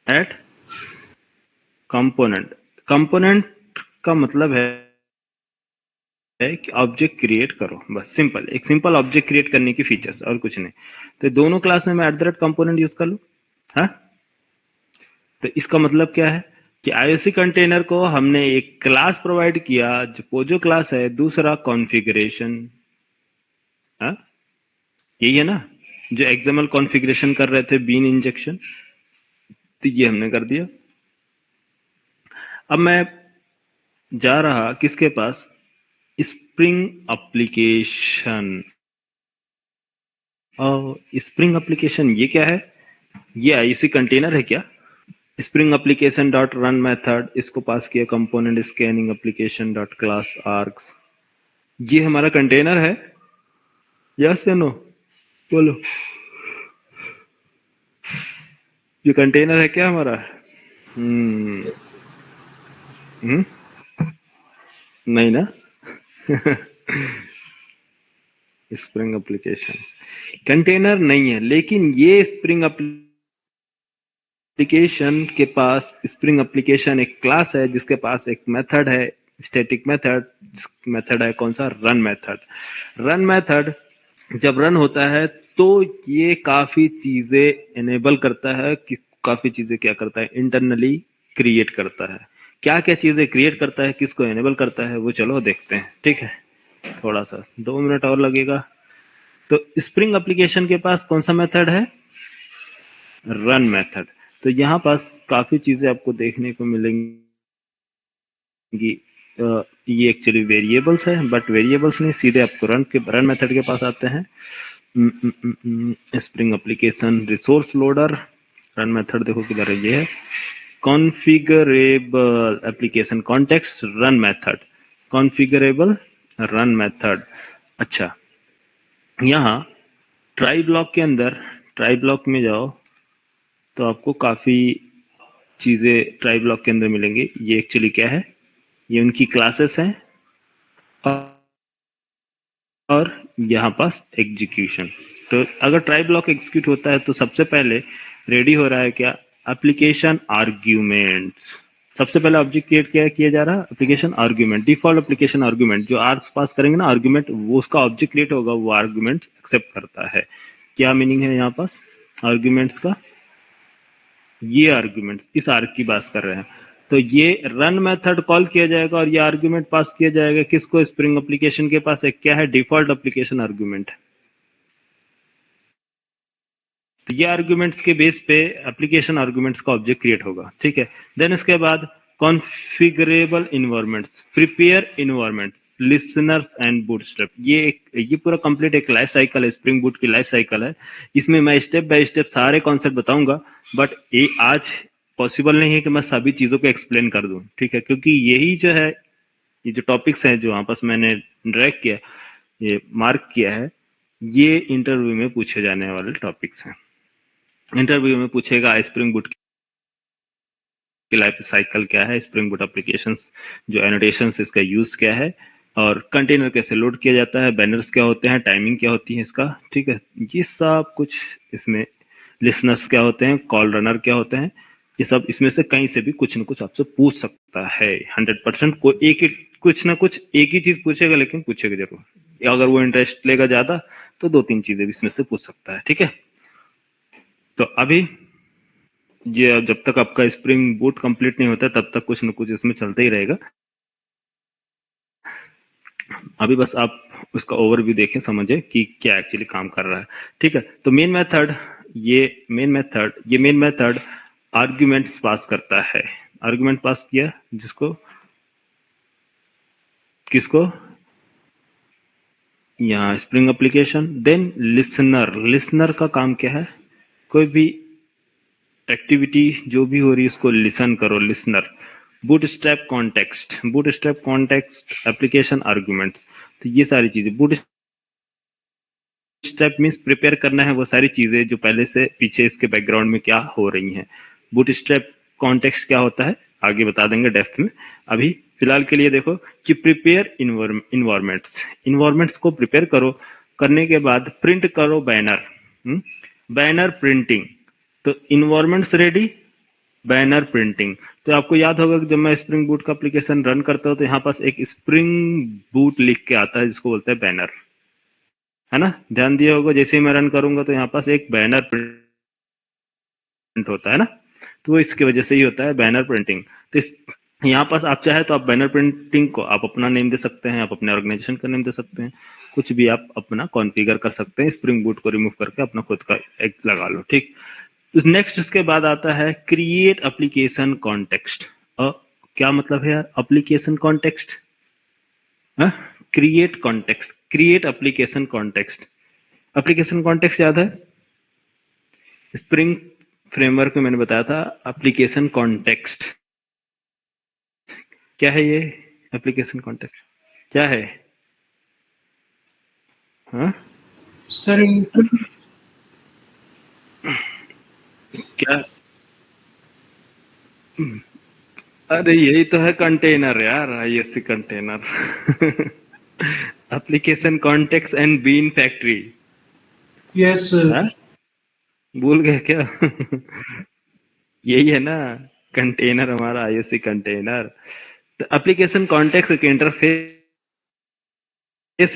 Eight component. कंपोनेंट का मतलब है कि ऑब्जेक्ट क्रिएट करो, बस सिंपल, एक सिंपल ऑब्जेक्ट क्रिएट करने की फीचर्स, और कुछ नहीं। तो दोनों क्लास में मैं कंपोनेंट यूज कर लूं, हाँ। तो इसका मतलब क्या है कि आईओसी कंटेनर को हमने एक क्लास प्रोवाइड किया, जो पोजो क्लास है, दूसरा कॉन्फ़िगरेशन, हाँ, यही है ना, जो एक्सएमएल कॉन्फ़िगरेशन कर रहे थे, बीन इंजेक्शन, तो ये हमने कर दिया। अब मैं जा रहा किसके पास, स्प्रिंग एप्लीकेशन। और स्प्रिंग एप्लीकेशन ये क्या है, ये आईसी कंटेनर है क्या? Spring application dot run method, इसको पास किया component scanning application dot class arcs, ये हमारा कंटेनर है, यस या नो, बोलो। ये कंटेनर है क्या हमारा? नहीं ना। स्प्रिंग एप्लीकेशन कंटेनर नहीं है, लेकिन ये स्प्रिंग एप्लीकेशन के पास, स्प्रिंग एप्लीकेशन एक क्लास है जिसके पास एक मेथड है, स्टैटिक मेथड, मेथड है कौन सा, रन मेथड। रन मेथड जब रन होता है तो ये काफी चीजें एनेबल करता है, कि काफी चीजें क्या करता है, इंटरनली क्रिएट करता है। क्या क्या चीजें क्रिएट करता है, किसको एनेबल करता है, वो चलो देखते हैं, ठीक है। थोड़ा सा 2 मिनट और लगेगा। तो स्प्रिंग एप्लीकेशन के पास कौन सा मेथड है, रन मेथड। तो यहाँ पास काफी चीजें आपको देखने को मिलेंगी। ये एक्चुअली वेरिएबल्स है, बट वेरिएबल्स नहीं, सीधे आपको रन मेथड के पास आते हैं। Spring application resource loader, run method देखो किधर है, ये है configurable application context run method, configurable run method. अच्छा, यहाँ ट्राई ब्लॉक के अंदर, ट्राई ब्लॉक में जाओ तो आपको काफी चीजें ट्राई ब्लॉक के अंदर मिलेंगी। ये एक्चुअली क्या है, ये उनकी क्लासेस हैं, और यहाँ पास एग्जीक्यूशन। तो अगर ट्राई ब्लॉक एग्जीक्यूट होता है तो सबसे पहले रेडी हो रहा है क्या, एप्लीकेशन आर्ग्यूमेंट्स। सबसे पहले ऑब्जेक्ट क्रिएट किया जा रहा है application argument, default application argument, जो आर्ग्स पास करेंगे ना आर्ग्यूमेंट, वो उसका ऑब्जेक्ट क्रिएट होगा, वो आर्ग्यूमेंट एक्सेप्ट करता है। क्या मीनिंग है यहाँ पास आर्ग्यूमेंट्स का, ये आर्ग्यूमेंट्स इस आर्ग की बात कर रहे हैं। तो ये रन मेथड कॉल किया जाएगा और ये आर्ग्यूमेंट पास किया जाएगा किसको, स्प्रिंग एप्लीकेशन के पास एक क्या है, डिफॉल्ट एप्लीकेशन आर्ग्यूमेंट। तो ये आर्ग्यूमेंट्स के बेस पे एप्लीकेशन आर्ग्यूमेंट्स का ऑब्जेक्ट क्रिएट होगा, ठीक है। देन इसके बाद configurable environments, prepare environments, listeners and bootstrap. ये पूरा कंप्लीट एक लाइफ साइकिल है, स्प्रिंग बूट की लाइफ साइकिल है। इसमें मैं स्टेप बाय स्टेप सारे कॉन्सेप्ट बताऊंगा, बट ये आज पॉसिबल नहीं है कि मैं सभी चीजों को एक्सप्लेन कर दूं, ठीक है, क्योंकि यही जो है, ये जो टॉपिक्स हैं जो आपस मैंने ड्रैग किया, ये मार्क किया है, ये इंटरव्यू में पूछे जाने वाले टॉपिक्स हैं। इंटरव्यू में पूछेगा स्प्रिंग बूट की लाइफ साइकिल क्या है, स्प्रिंग बूट एप्लीकेशंस जो एनोटेशंस इसका यूज क्या है, और कंटेनर कैसे लोड किया जाता है, बैनर्स क्या होते हैं, टाइमिंग क्या होती है इसका, ठीक है, ये सब कुछ इसमें, लिसनर्स क्या होते हैं, कॉल रनर क्या होते हैं, ये सब इसमें से कहीं से भी कुछ न कुछ आपसे पूछ सकता है। 100% को एक ही कुछ ना कुछ एक ही चीज पूछेगा, लेकिन पूछेगा जरूर। अगर वो इंटरेस्ट लेगा ज्यादा तो 2-3 चीजें भी इसमें से पूछ सकता है, ठीक है। तो अभी ये जब तक आपका स्प्रिंग बूट कंप्लीट नहीं होता तब तक कुछ न कुछ इसमें चलता ही रहेगा। अभी बस आप उसका ओवरव्यू देखें, समझे कि क्या एक्चुअली काम कर रहा है, ठीक है। तो मेन मेथड आर्ग्यूमेंट्स पास करता है। आर्ग्यूमेंट पास किया जिसको, किसको, यहाँ स्प्रिंग एप्लीकेशन। देन लिसनर का काम क्या है, कोई भी एक्टिविटी जो भी हो रही है उसको लिसन करो, listener. Bootstrap context application arguments, तो ये सारी चीजें बूटस्ट्रैप मींस प्रिपेयर करना है वो सारी चीजें जो पहले से पीछे इसके बैकग्राउंड में क्या हो रही हैं। बूटस्ट्रैप कॉन्टेक्स्ट क्या होता है आगे बता देंगे डेप्थ में। अभी फिलहाल के लिए देखो कि प्रिपेयर इन्वायरमेंट्स को प्रिपेयर करो, करने के बाद प्रिंट करो बैनर प्रिंटिंग। तो इन्वायरमेंट्स रेडी, बैनर प्रिंटिंग। तो आपको याद होगा कि जब मैं स्प्रिंग बूट का एप्लीकेशन रन करता हूं तो यहाँ पास एक स्प्रिंग बूट लिख के आता है जिसको बोलते हैं बैनर, है ना। ध्यान दिया होगा जैसे ही मैं रन करूंगा तो यहाँ पास एक बैनर प्रिंट होता है ना, तो वो इसकी वजह से ही होता है बैनर प्रिंटिंग। तो यहाँ पास आप चाहे तो आप बैनर प्रिंटिंग को आप अपना नेम दे सकते हैं, आप अपने ऑर्गेनाइजेशन का नेम दे सकते हैं, कुछ भी आप अपना कॉन्फ़िगर कर सकते हैं। स्प्रिंग बूट को रिमूव करके अपना खुद का एक लगा लो, ठीक। नेक्स्ट इसके बाद आता है क्रिएट एप्लीकेशन कॉन्टेक्स्ट। क्या मतलब है यार application context, create application context. Application context याद है, स्प्रिंग फ्रेमवर्क में मैंने बताया था एप्लीकेशन कॉन्टेक्स्ट क्या है। ये एप्लीकेशन कॉन्टेक्स्ट क्या है, हाँ सर क्या, अरे यही तो है कंटेनर यार, ISC container. Application context and bean factory. Yes sir, भूल गए क्या? यही है ना कंटेनर, हमारा आईएससी कंटेनर। तो एप्लीकेशन कॉन्टेक्स्ट एक इंटरफेस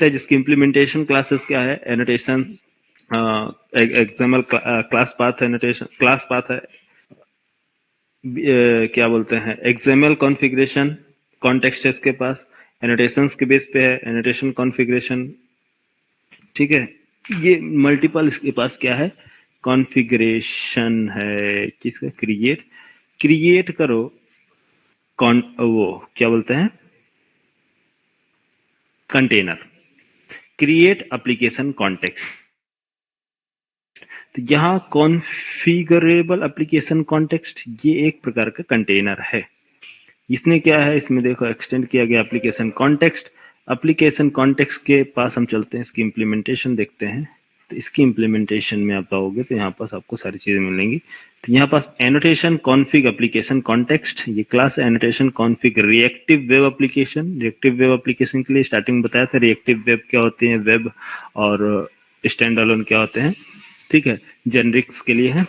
है जिसकी इम्प्लीमेंटेशन क्लासेस क्या है, annotations, XML class path annotation, class path है, क्या बोलते हैं एक्सएमएल कॉन्फ़िगरेशन कॉन्टेक्स्ट है इसके पास, एनोटेशंस के बेस पे है एनोटेशन कॉन्फ़िगरेशन, ठीक है। ये मल्टीपल इसके पास क्या है, कॉन्फ़िगरेशन है किसका, क्रिएट करो वो क्या बोलते हैं कंटेनर, क्रिएट एप्लीकेशन कॉन्टेक्स्ट। तो यहाँ कॉन्फ़िगरेबल एप्लीकेशन कॉन्टेक्स्ट ये एक प्रकार का कंटेनर है। इसने क्या है, इसमें देखो एक्सटेंड किया गया एप्लीकेशन कॉन्टेक्स्ट। एप्लीकेशन कॉन्टेक्स्ट के पास हम चलते हैं, इसकी इम्प्लीमेंटेशन देखते हैं। तो इसकी इम्प्लीमेंटेशन में आप आओगे तो यहाँ पास आपको सारी चीजें मिलेंगी। तो यहाँ पास एनोटेशन कॉन्फ़िग एप्लीकेशन कॉन्टेक्स्ट, ये क्लास है annotation config reactive web application. Reactive web application के लिए स्टार्टिंग में बताया था रिएक्टिव वेब क्या होते हैं, वेब और स्टैंड अलोन क्या होते हैं, ठीक है। जेनरिक्स के लिए है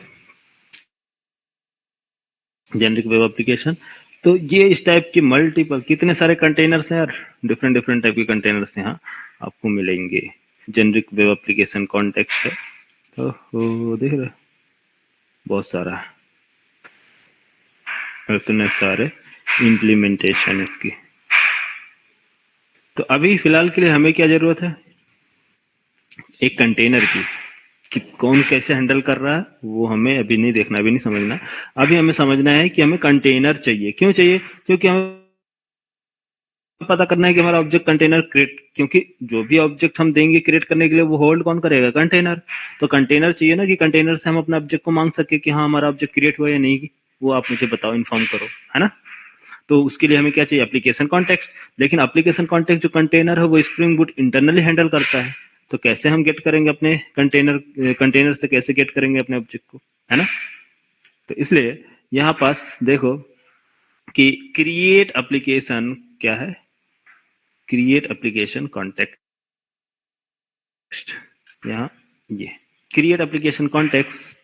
जेनरिक वेब एप्लीकेशन। तो ये इस टाइप के मल्टीपल कितने सारे कंटेनर्स हैं यार, डिफरेंट टाइप के कंटेनर्स यहाँ आपको मिलेंगे। जेनरिक वेब एप्लीकेशन कॉन्टेक्स्ट है, तो देख रहे बहुत सारा है, इतने सारे इम्प्लीमेंटेशन इसकी। तो अभी फिलहाल के लिए हमें क्या जरूरत है, एक कंटेनर की, कि कौन कैसे हैंडल कर रहा है वो हमें अभी नहीं देखना, अभी नहीं समझना। अभी हमें समझना है कि हमें कंटेनर चाहिए, क्यों चाहिए, क्योंकि हमें पता करना है कि हमारा ऑब्जेक्ट कंटेनर क्रिएट, क्योंकि जो भी ऑब्जेक्ट हम देंगे क्रिएट करने के लिए वो होल्ड कौन करेगा, कंटेनर। तो कंटेनर चाहिए ना कि कंटेनर से हम अपने ऑब्जेक्ट को मांग सके कि हाँ हमारा ऑब्जेक्ट क्रिएट हुआ या नहीं, वो आप मुझे बताओ, इन्फॉर्म करो, है ना। तो उसके लिए हमें क्या चाहिए, एप्लीकेशन कॉन्टेक्स्ट। लेकिन एप्लीकेशन कॉन्टेक्स्ट जो कंटेनर है वो स्प्रिंग बूट इंटरनली हैंडल करता है, तो कैसे हम गेट करेंगे अपने कंटेनर से कैसे गेट करेंगे अपने ऑब्जेक्ट को, है ना। तो इसलिए यहाँ पास देखो कि क्रिएट एप्लीकेशन क्या है, क्रिएट एप्लीकेशन कॉन्टेक्स्ट, यहाँ ये create application context.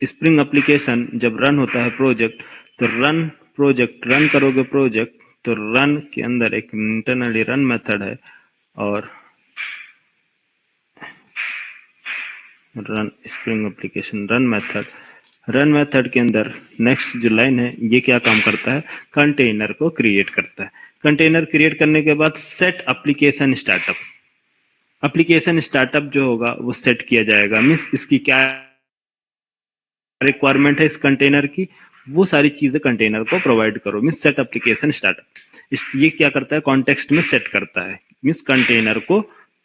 Spring application जब रन होता है प्रोजेक्ट, तो रन करोगे प्रोजेक्ट, तो रन के अंदर एक इंटरनली रन मेथड है, और run spring application run method के अंदर नेक्स्ट जो लाइन है ये क्या काम करता है, कंटेनर को क्रिएट करता है। कंटेनर क्रिएट करने के बाद set application startup, application startup जो होगा वो सेट किया जाएगा। मीन्स इसकी क्या रिक्वायरमेंट है इस कंटेनर की, वो सारी चीजें कंटेनर को प्रोवाइड करो। मीन्स सेट एप्लीकेशन स्टार्टअप ये क्या करता है, कॉन्टेक्स्ट में सेट करता है, मीन्स कंटेनर को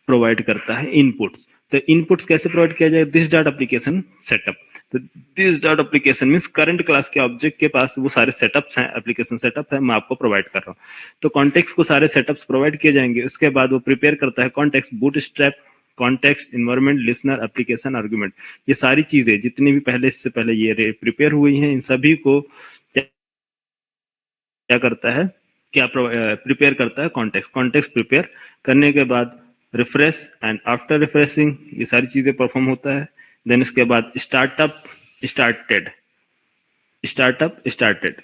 प्रोवाइड करता है इनपुट्स। तो इनपुट्स कैसे प्रोवाइड किया जाए, दिस डॉट एप्लीकेशन सेटअप। तो this dot application means current class के ऑब्जेक्ट के पास वो सारे सेटअप्स हैं, एप्लीकेशन सेटअप है, मैं आपको प्रोवाइड कर रहा हूँ। तो कॉन्टेक्स्ट को सारे सेटअप्स प्रोवाइड किए जाएंगे। उसके बाद वो प्रिपेयर करता है context, bootstrap, context, environment, listener, application, argument. ये सारी चीजें जितनी भी पहले इससे पहले ये प्रिपेयर हुई हैं, इन सभी को क्या करता है, क्या प्रिपेयर करता है कॉन्टेक्स्ट प्रिपेयर करने के बाद रिफ्रेश एंड आफ्टर रिफ्रेशिंग ये सारी चीजें परफॉर्म होता है। देन इसके बाद स्टार्टेड,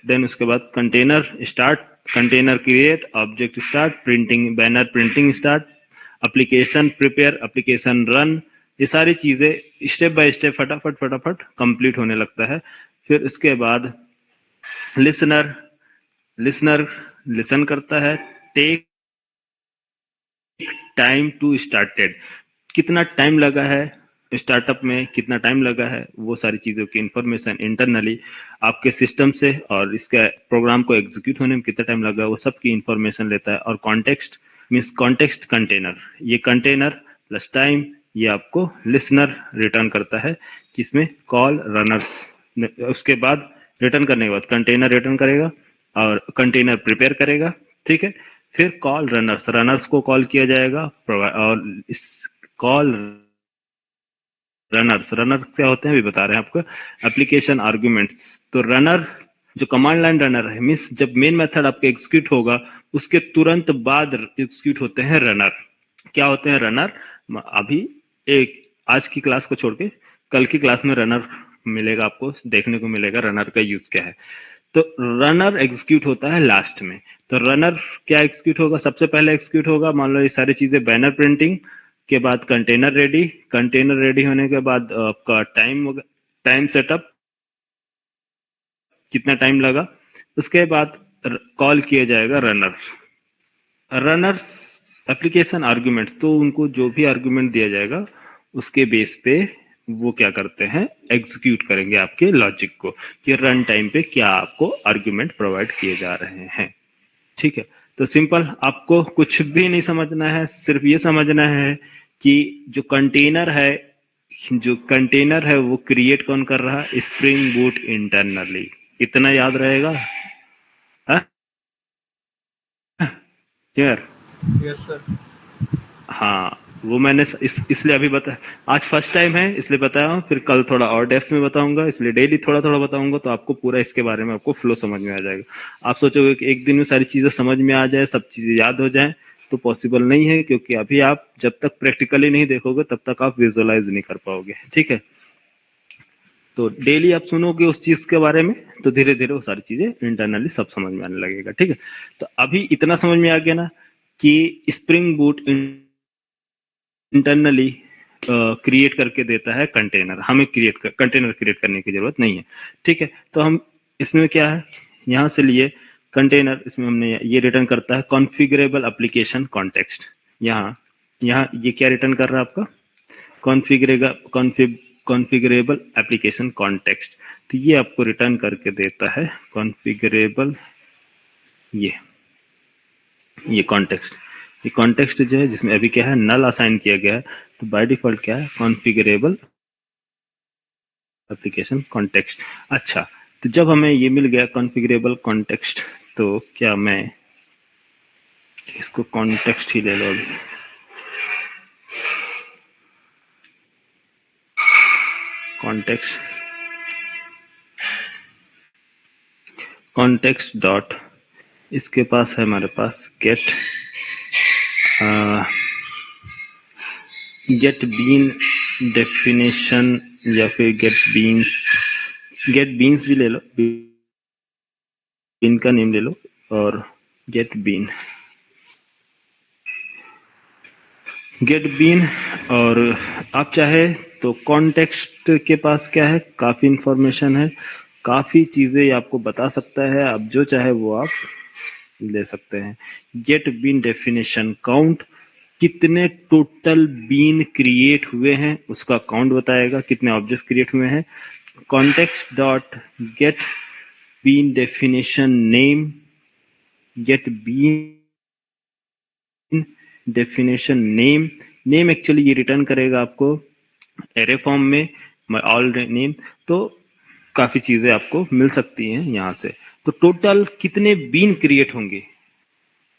देन उसके बाद container create, object start, printing banner, printing start, application prepare, application run. ये सारी चीजें स्टेप बाय स्टेप फटाफट कंप्लीट होने लगता है। फिर उसके बाद लिसनर लिसन करता है, टेक टाइम टू स्टार्टेड, कितना टाइम लगा है स्टार्टअप में, कितना टाइम लगा है, वो सारी चीजों की इंफॉर्मेशन इंटरनली आपके सिस्टम से, और इसके प्रोग्राम को एग्जीक्यूट होने में कितना टाइम लगा वो सब की इंफॉर्मेशन लेता है। और कॉन्टेक्स्ट मीन्स कॉन्टेक्स्ट कंटेनर, ये कंटेनर प्लस टाइम ये आपको लिसनर रिटर्न करता है, जिसमें कॉल रनर्स, उसके बाद रिटर्न करने के बाद कंटेनर रिटर्न करेगा और कंटेनर प्रिपेयर करेगा, ठीक है। फिर कॉल रनर्स को कॉल किया जाएगा, और इस कॉल रनर्स क्या होते हैं अभी बता रहे हैं आपको। एप्लीकेशन आर्गुमेंट्स, तो रनर जो कमांड लाइन रनर है, मीन्स जब मेन मेथड आपके एग्जीक्यूट होगा उसके तुरंत बाद एग्जीक्यूट होते हैं रनर। क्या होते हैं रनर, अभी एक आज की क्लास को छोड़ के कल की क्लास में रनर मिलेगा, आपको देखने को मिलेगा रनर का यूज क्या है। तो रनर एग्जीक्यूट होता है लास्ट में। तो रनर क्या एग्जीक्यूट होगा, सबसे पहले एग्जीक्यूट होगा, मान लो ये सारी चीजें, बैनर प्रिंटिंग के बाद कंटेनर रेडी होने के बाद आपका टाइम सेटअप, कितना टाइम लगा, उसके बाद कॉल किया जाएगा रनर्स एप्लीकेशन आर्गुमेंट। तो उनको जो भी आर्गुमेंट दिया जाएगा उसके बेस पे वो क्या करते हैं, एग्जीक्यूट करेंगे आपके लॉजिक को, कि रन टाइम पे क्या आपको आर्गुमेंट प्रोवाइड किए जा रहे हैं, ठीक है। तो सिंपल, आपको कुछ भी नहीं समझना है, सिर्फ ये समझना है कि जो कंटेनर है वो क्रिएट कौन कर रहा है, स्प्रिंग बूट इंटरनली। इतना याद रहेगा, क्लियर? Yes sir. हाँ, वो मैंने इसलिए अभी बताया, आज फर्स्ट टाइम है इसलिए बताया हूँ, फिर कल थोड़ा और डेप्थ में बताऊंगा, इसलिए डेली थोड़ा बताऊंगा, तो आपको पूरा इसके बारे में आपको फ्लो समझ में आ जाएगा। आप सोचोगे कि एक दिन में सारी चीजें समझ में आ जाए, सब चीजें याद हो जाए, तो पॉसिबल नहीं है, क्योंकि अभी आप जब तक प्रैक्टिकली नहीं देखोगे तब तक आप विजुअलाइज नहीं कर पाओगे, ठीक है। तो डेली आप सुनोगे उस चीज के बारे में, तो धीरे धीरे वो सारी चीजें इंटरनली सब समझ में आने लगेगा, ठीक है। तो अभी इतना समझ में आ गया ना कि स्प्रिंग बूट इंटरनली क्रिएट करके देता है कंटेनर, हमें कंटेनर क्रिएट करने की जरूरत नहीं है, ठीक है। तो हम इसमें क्या है, यहाँ से लिए कंटेनर, इसमें हमने ये रिटर्न करता है कॉन्फ़िगरेबल एप्लीकेशन कॉन्टेक्स्ट। यहाँ ये क्या रिटर्न कर रहा है आपका, कॉन्फ़िगरेबल एप्लीकेशन कॉन्टेक्स्ट। तो ये आपको रिटर्न करके देता है कॉन्फ़िगरेबल, ये कॉन्टेक्स्ट। ये कॉन्टेक्स्ट जो है जिसमें अभी क्या है, नल असाइन किया गया है, तो बाय डिफॉल्ट क्या है, कॉन्फ़िगरेबल एप्लीकेशन कॉन्टेक्स्ट। अच्छा, तो जब हमें ये मिल गया कॉन्फ़िगरेबल कॉन्टेक्स्ट, तो क्या मैं इसको कॉन्टेक्स्ट ही ले लो अभी, कॉन्टेक्स्ट डॉट, इसके पास है हमारे पास गेट बीन डेफिनेशन या फिर गेट बीन्स भी ले लो, बीन का नेम ले लो और गेट बीन और आप चाहे तो कॉन्टेक्स्ट के पास क्या है, काफी इंफॉर्मेशन है, काफी चीजें आपको बता सकता है, आप जो चाहे वो आप ले सकते हैं। गेट बीन डेफिनेशन काउंट, कितने टोटल बीन क्रिएट हुए हैं उसका काउंट बताएगा, कितने ऑब्जेक्ट्स क्रिएट हुए हैं। Context dot get bean definition name, get bean definition name actually ये रिटर्न करेगा आपको एरे फॉर्म में ऑल नेम, तो काफी चीजें आपको मिल सकती हैं यहाँ से। तो टोटल कितने बीन क्रिएट होंगे,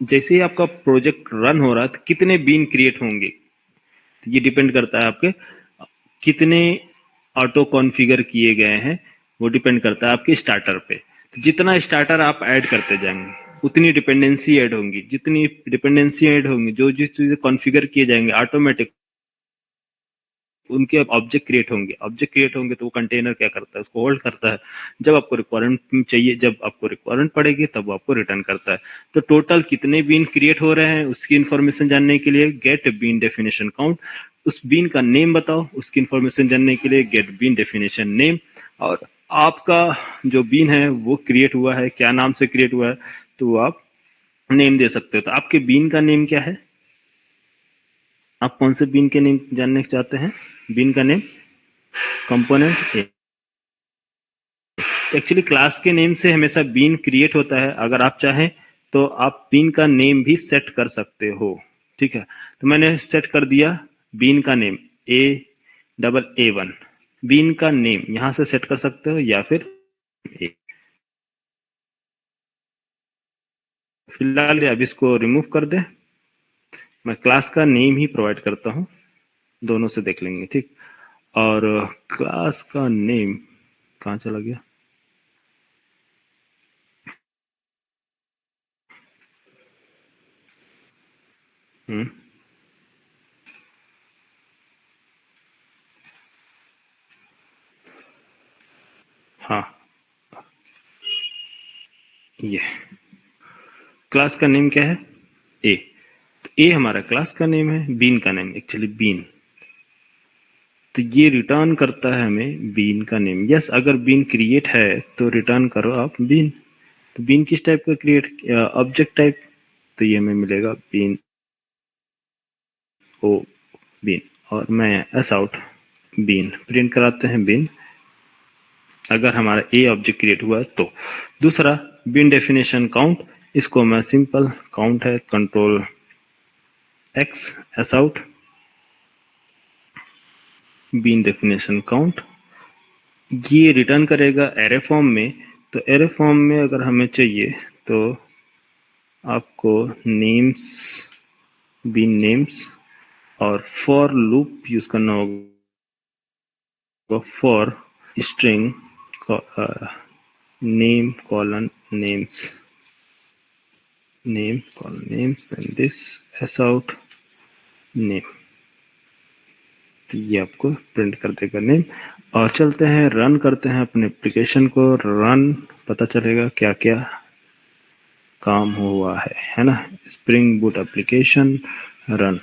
जैसे ही आपका प्रोजेक्ट रन हो रहा है तो कितने बीन क्रिएट होंगे, तो ये डिपेंड करता है आपके कितने ऑटो कॉन्फ़िगर किए गए हैं, वो डिपेंड करता है आपके स्टार्टर पे। तो जितना स्टार्टर आप ऐड करते जाएंगे उतनी डिपेंडेंसी ऐड होंगी, जितनी डिपेंडेंसी ऐड होंगी, जो जिस चीजें कॉन्फ़िगर किए जाएंगे ऑटोमेटिक उनके ऑब्जेक्ट क्रिएट होंगे तो वो कंटेनर क्या करता है, उसको होल्ड करता है, जब आपको रिक्वायरमेंट चाहिए, जब आपको रिक्वायरमेंट पड़ेगी तब वो आपको रिटर्न करता है। तो टोटल कितने बीन क्रिएट हो रहे हैं उसकी इंफॉर्मेशन जानने के लिए गेट बीन डेफिनेशन काउंट, उस बीन का नेम बताओ, उसकी इंफॉर्मेशन जानने के लिए गेट बीन डेफिनेशन नेम, और आपका जो बीन है वो क्रिएट हुआ है, क्या नाम से क्रिएट हुआ है, तो आप नेम दे सकते हो। तो आपके बीन का नेम क्या है, आप कौन से बीन के नेम जानने चाहते हैं? बीन का नेम कंपोनेंट ए। एक्चुअली क्लास के नेम से हमेशा बीन क्रिएट होता है, अगर आप चाहें तो आप बीन का नेम भी सेट कर सकते हो, ठीक है। तो मैंने सेट कर दिया बीन का नेम A11, बीन का नेम यहां से सेट कर सकते हो या फिर ए। फिलहाल अब इसको रिमूव कर दे, मैं क्लास का नेम ही प्रोवाइड करता हूं, दोनों से देख लेंगे, ठीक। और क्लास का नेम कहाँ चला गया, हाँ ये क्लास का नेम क्या है, ए। तो ए हमारा क्लास का नेम है, बीन का नेम एक्चुअली बीन, तो ये रिटर्न करता है हमें बीन का नेम। यस, अगर बीन क्रिएट है तो रिटर्न करो आप बीन। तो बीन किस टाइप का क्रिएट, ऑब्जेक्ट टाइप, तो ये हमें मिलेगा बीन ओ बीन, और मैं एस आउट बीन प्रिंट कराते हैं बीन, अगर हमारा ए ऑब्जेक्ट क्रिएट हुआ है तो। दूसरा बीन डेफिनेशन काउंट, इसको मैं सिंपल काउंट है control x s out bean definition count, ये रिटर्न करेगा एरे फॉर्म में। तो एरे फॉर्म में अगर हमें चाहिए तो आपको नेम्स, बीन नेम्स और फॉर लूप यूज करना होगा, for string name colon names, name colon names and this S out name, ये आपको प्रिंट कर देगा नेम। और चलते हैं रन करते हैं अपने एप्लीकेशन को, रन पता चलेगा क्या क्या काम हुआ है ना। Spring Boot application run,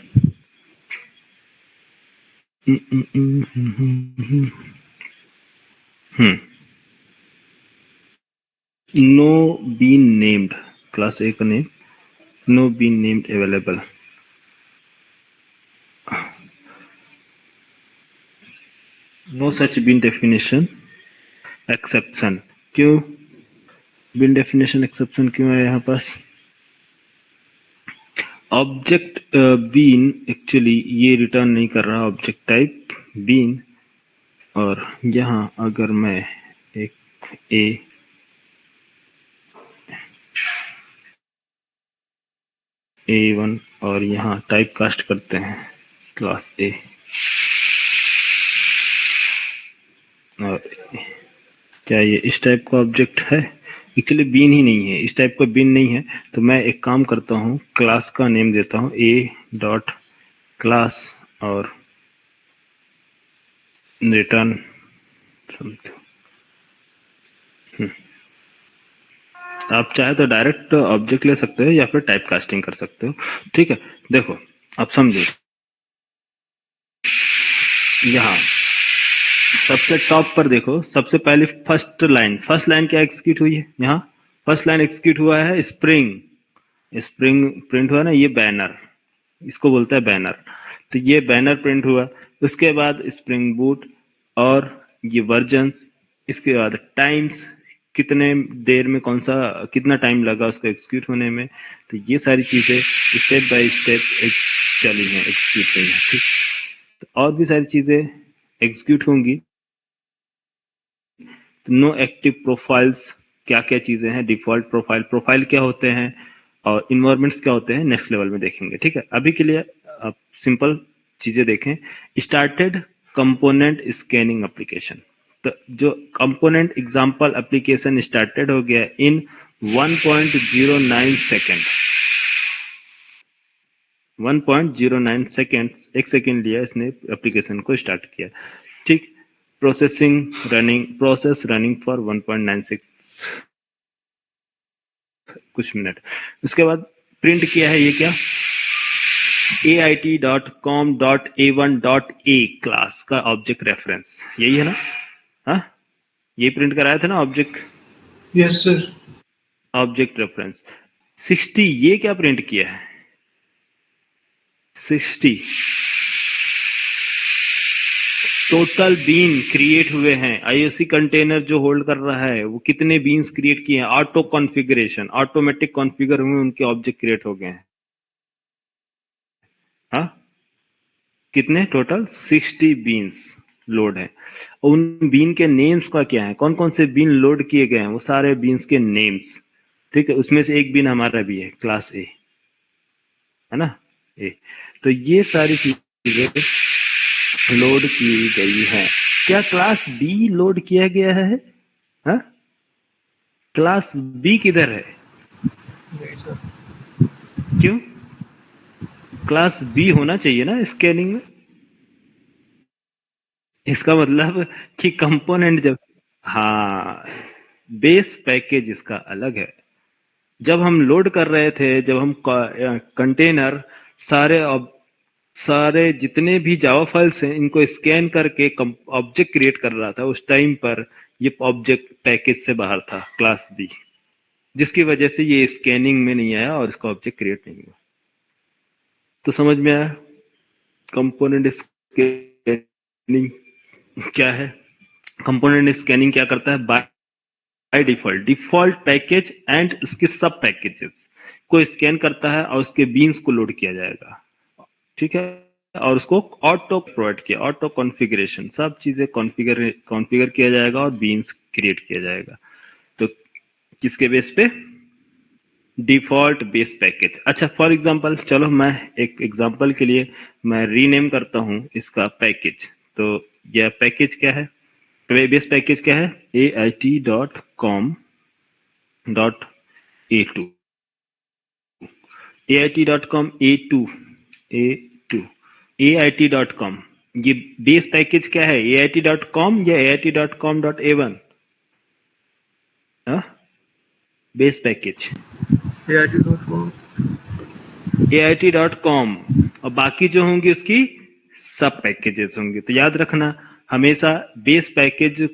no bean named, class A का name no bean named available, no such bean definition exception. क्यों बीन डेफिनेशन एक्सेप्शन क्यों है यहाँ पास? ऑब्जेक्ट बीन एक्चुअली ये रिटर्न नहीं कर रहा ऑब्जेक्ट टाइप बीन, और यहाँ अगर मैं एक A1 और यहाँ टाइप कास्ट करते हैं क्लास ए, क्या ये इस टाइप का ऑब्जेक्ट है? एक्चुअली बीन ही नहीं है, इस टाइप का बीन नहीं है। तो मैं एक काम करता हूँ, क्लास का नेम देता हूँ ए डॉट क्लास और रिटर्न समथिंग। आप चाहे तो डायरेक्ट ऑब्जेक्ट ले सकते हो या फिर टाइप कास्टिंग कर सकते हो। ठीक है, देखो अब समझो, यहाँ सबसे टॉप पर देखो, सबसे पहले फर्स्ट लाइन क्या एग्जीक्यूट हुई है? यहाँ फर्स्ट लाइन एग्जीक्यूट हुआ है स्प्रिंग। स्प्रिंग प्रिंट हुआ ना, ये बैनर, इसको बोलता है बैनर। तो ये बैनर प्रिंट हुआ। उसके बाद स्प्रिंग बूट और ये वर्जन्स, इसके बाद टाइम्स, कितने देर में कौन सा कितना टाइम लगा उसको एग्जीक्यूट होने में। तो ये सारी चीजें स्टेप बाय स्टेप चली हैं, एग्जीक्यूट हुई हैं। ठीक, तो और भी सारी चीजें एग्जीक्यूट होंगी। नो एक्टिव प्रोफाइल्स, क्या क्या चीजें हैं, डिफॉल्ट प्रोफाइल क्या होते हैं और इन्वायरमेंट्स क्या होते हैं, नेक्स्ट लेवल में देखेंगे। ठीक है, अभी के लिए आप सिंपल चीजें देखें। स्टार्टेड कंपोनेंट स्कैनिंग एप्लीकेशन, तो जो कंपोनेंट एग्जांपल एप्लीकेशन स्टार्टेड हो गया इन 1.09 सेकेंड। 1.09 सेकेंड, एक सेकेंड लिया इसने एप्लीकेशन को स्टार्ट किया। ठीक, प्रोसेस रनिंग फॉर 1.96 कुछ मिनट। उसके बाद प्रिंट किया है ये क्या, ait.com.a1.a क्लास का ऑब्जेक्ट रेफरेंस, यही है ना? हाँ, ये प्रिंट कराया था ना object, yes sir. Object reference 60। ये क्या प्रिंट किया है? 60 टोटल बीन क्रिएट हुए हैं। आईओसी कंटेनर जो होल्ड कर रहा है वो कितने बीन्स क्रिएट किए हैं? ऑटो कॉन्फ़िगरेशन, ऑटोमेटिक कॉन्फ़िगर हुए, उनके ऑब्जेक्ट क्रिएट हो गए हैं। हाँ, कितने? टोटल 60 बीन्स लोड है। उन बीन के नेम्स का क्या है, कौन कौन से बीन लोड किए गए हैं, वो सारे बीन्स के नेम्स। ठीक है, उसमें से एक बीन हमारा भी है, क्लास ए, है ना, ए। तो ये सारी चीजें लोड की गई है। क्या क्लास बी लोड किया गया है? हाँ, क्लास बी किधर है? नहीं सर। क्यों? क्लास बी होना चाहिए ना स्कैनिंग में। इसका मतलब कि कंपोनेंट जब, हाँ, बेस पैकेज इसका अलग है। जब हम लोड कर रहे थे, जब हम कंटेनर सारे सारे जितने भी जावा फाइल्स हैं इनको स्कैन करके ऑब्जेक्ट क्रिएट कर रहा था, उस टाइम पर ये ऑब्जेक्ट पैकेज से बाहर था, क्लास बी, जिसकी वजह से ये स्कैनिंग में नहीं आया और इसका ऑब्जेक्ट क्रिएट नहीं हुआ। तो समझ में आया कंपोनेंट स्कैनिंग क्या है? कंपोनेंट स्कैनिंग क्या करता है? बाय डिफॉल्ट पैकेज एंड उसके सब पैकेजेस को स्कैन करता है और उसके बीन्स को लोड किया जाएगा। ठीक है, और उसको ऑटो प्रोवाइड किया, ऑटो कॉन्फ़िगरेशन, सब चीजें कॉन्फ़िगर किया जाएगा और बीन्स क्रिएट किया जाएगा। तो किसके बेस पे? Default base package. अच्छा, फॉर एग्जांपल, चलो मैं एक एग्जांपल के लिए मैं रीनेम करता हूं इसका पैकेज। तो यह पैकेज क्या है, बेस पैकेज क्या है? ait.com.a2, ait.com a2 ait.com। ये बेस पैकेज क्या है, ait.com या ait.com.a1? Base package AIT.com। ait.com, और बाकी जो होंगे उसकी सब पैकेजेस होंगे। तो याद रखना, हमेशा बेस पैकेज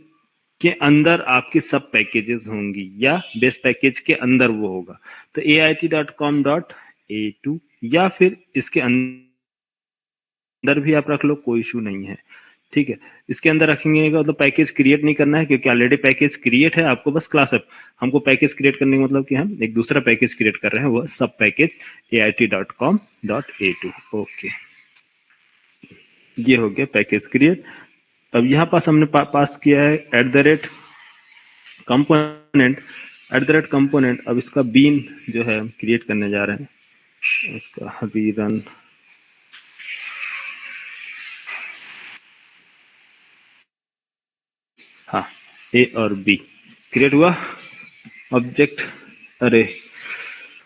के अंदर आपकी सब पैकेजेस होंगी या बेस पैकेज के अंदर वो होगा। तो ait.com.a2 या फिर इसके अंदर भी आप रख लो, कोई इशू नहीं है। ठीक है, इसके अंदर रखेंगे का मतलब पैकेज क्रिएट नहीं करना है, क्योंकि ऑलरेडी पैकेज क्रिएट है, आपको बस क्लास अप। हमको पैकेज क्रिएट करने का मतलब कि हम एक दूसरा पैकेज क्रिएट कर रहे हैं, वो सब पैकेज ait.com.a2। ओके, ये हो गया पैकेज क्रिएट। अब यहाँ पास हमने पास किया है कंपोनेंट, कंपोनेंट। अब इसका बीन जो है हम क्रिएट करने जा रहे हैं, इसका अभी रन, हाँ, ए और बी क्रिएट हुआ ऑब्जेक्ट, अरे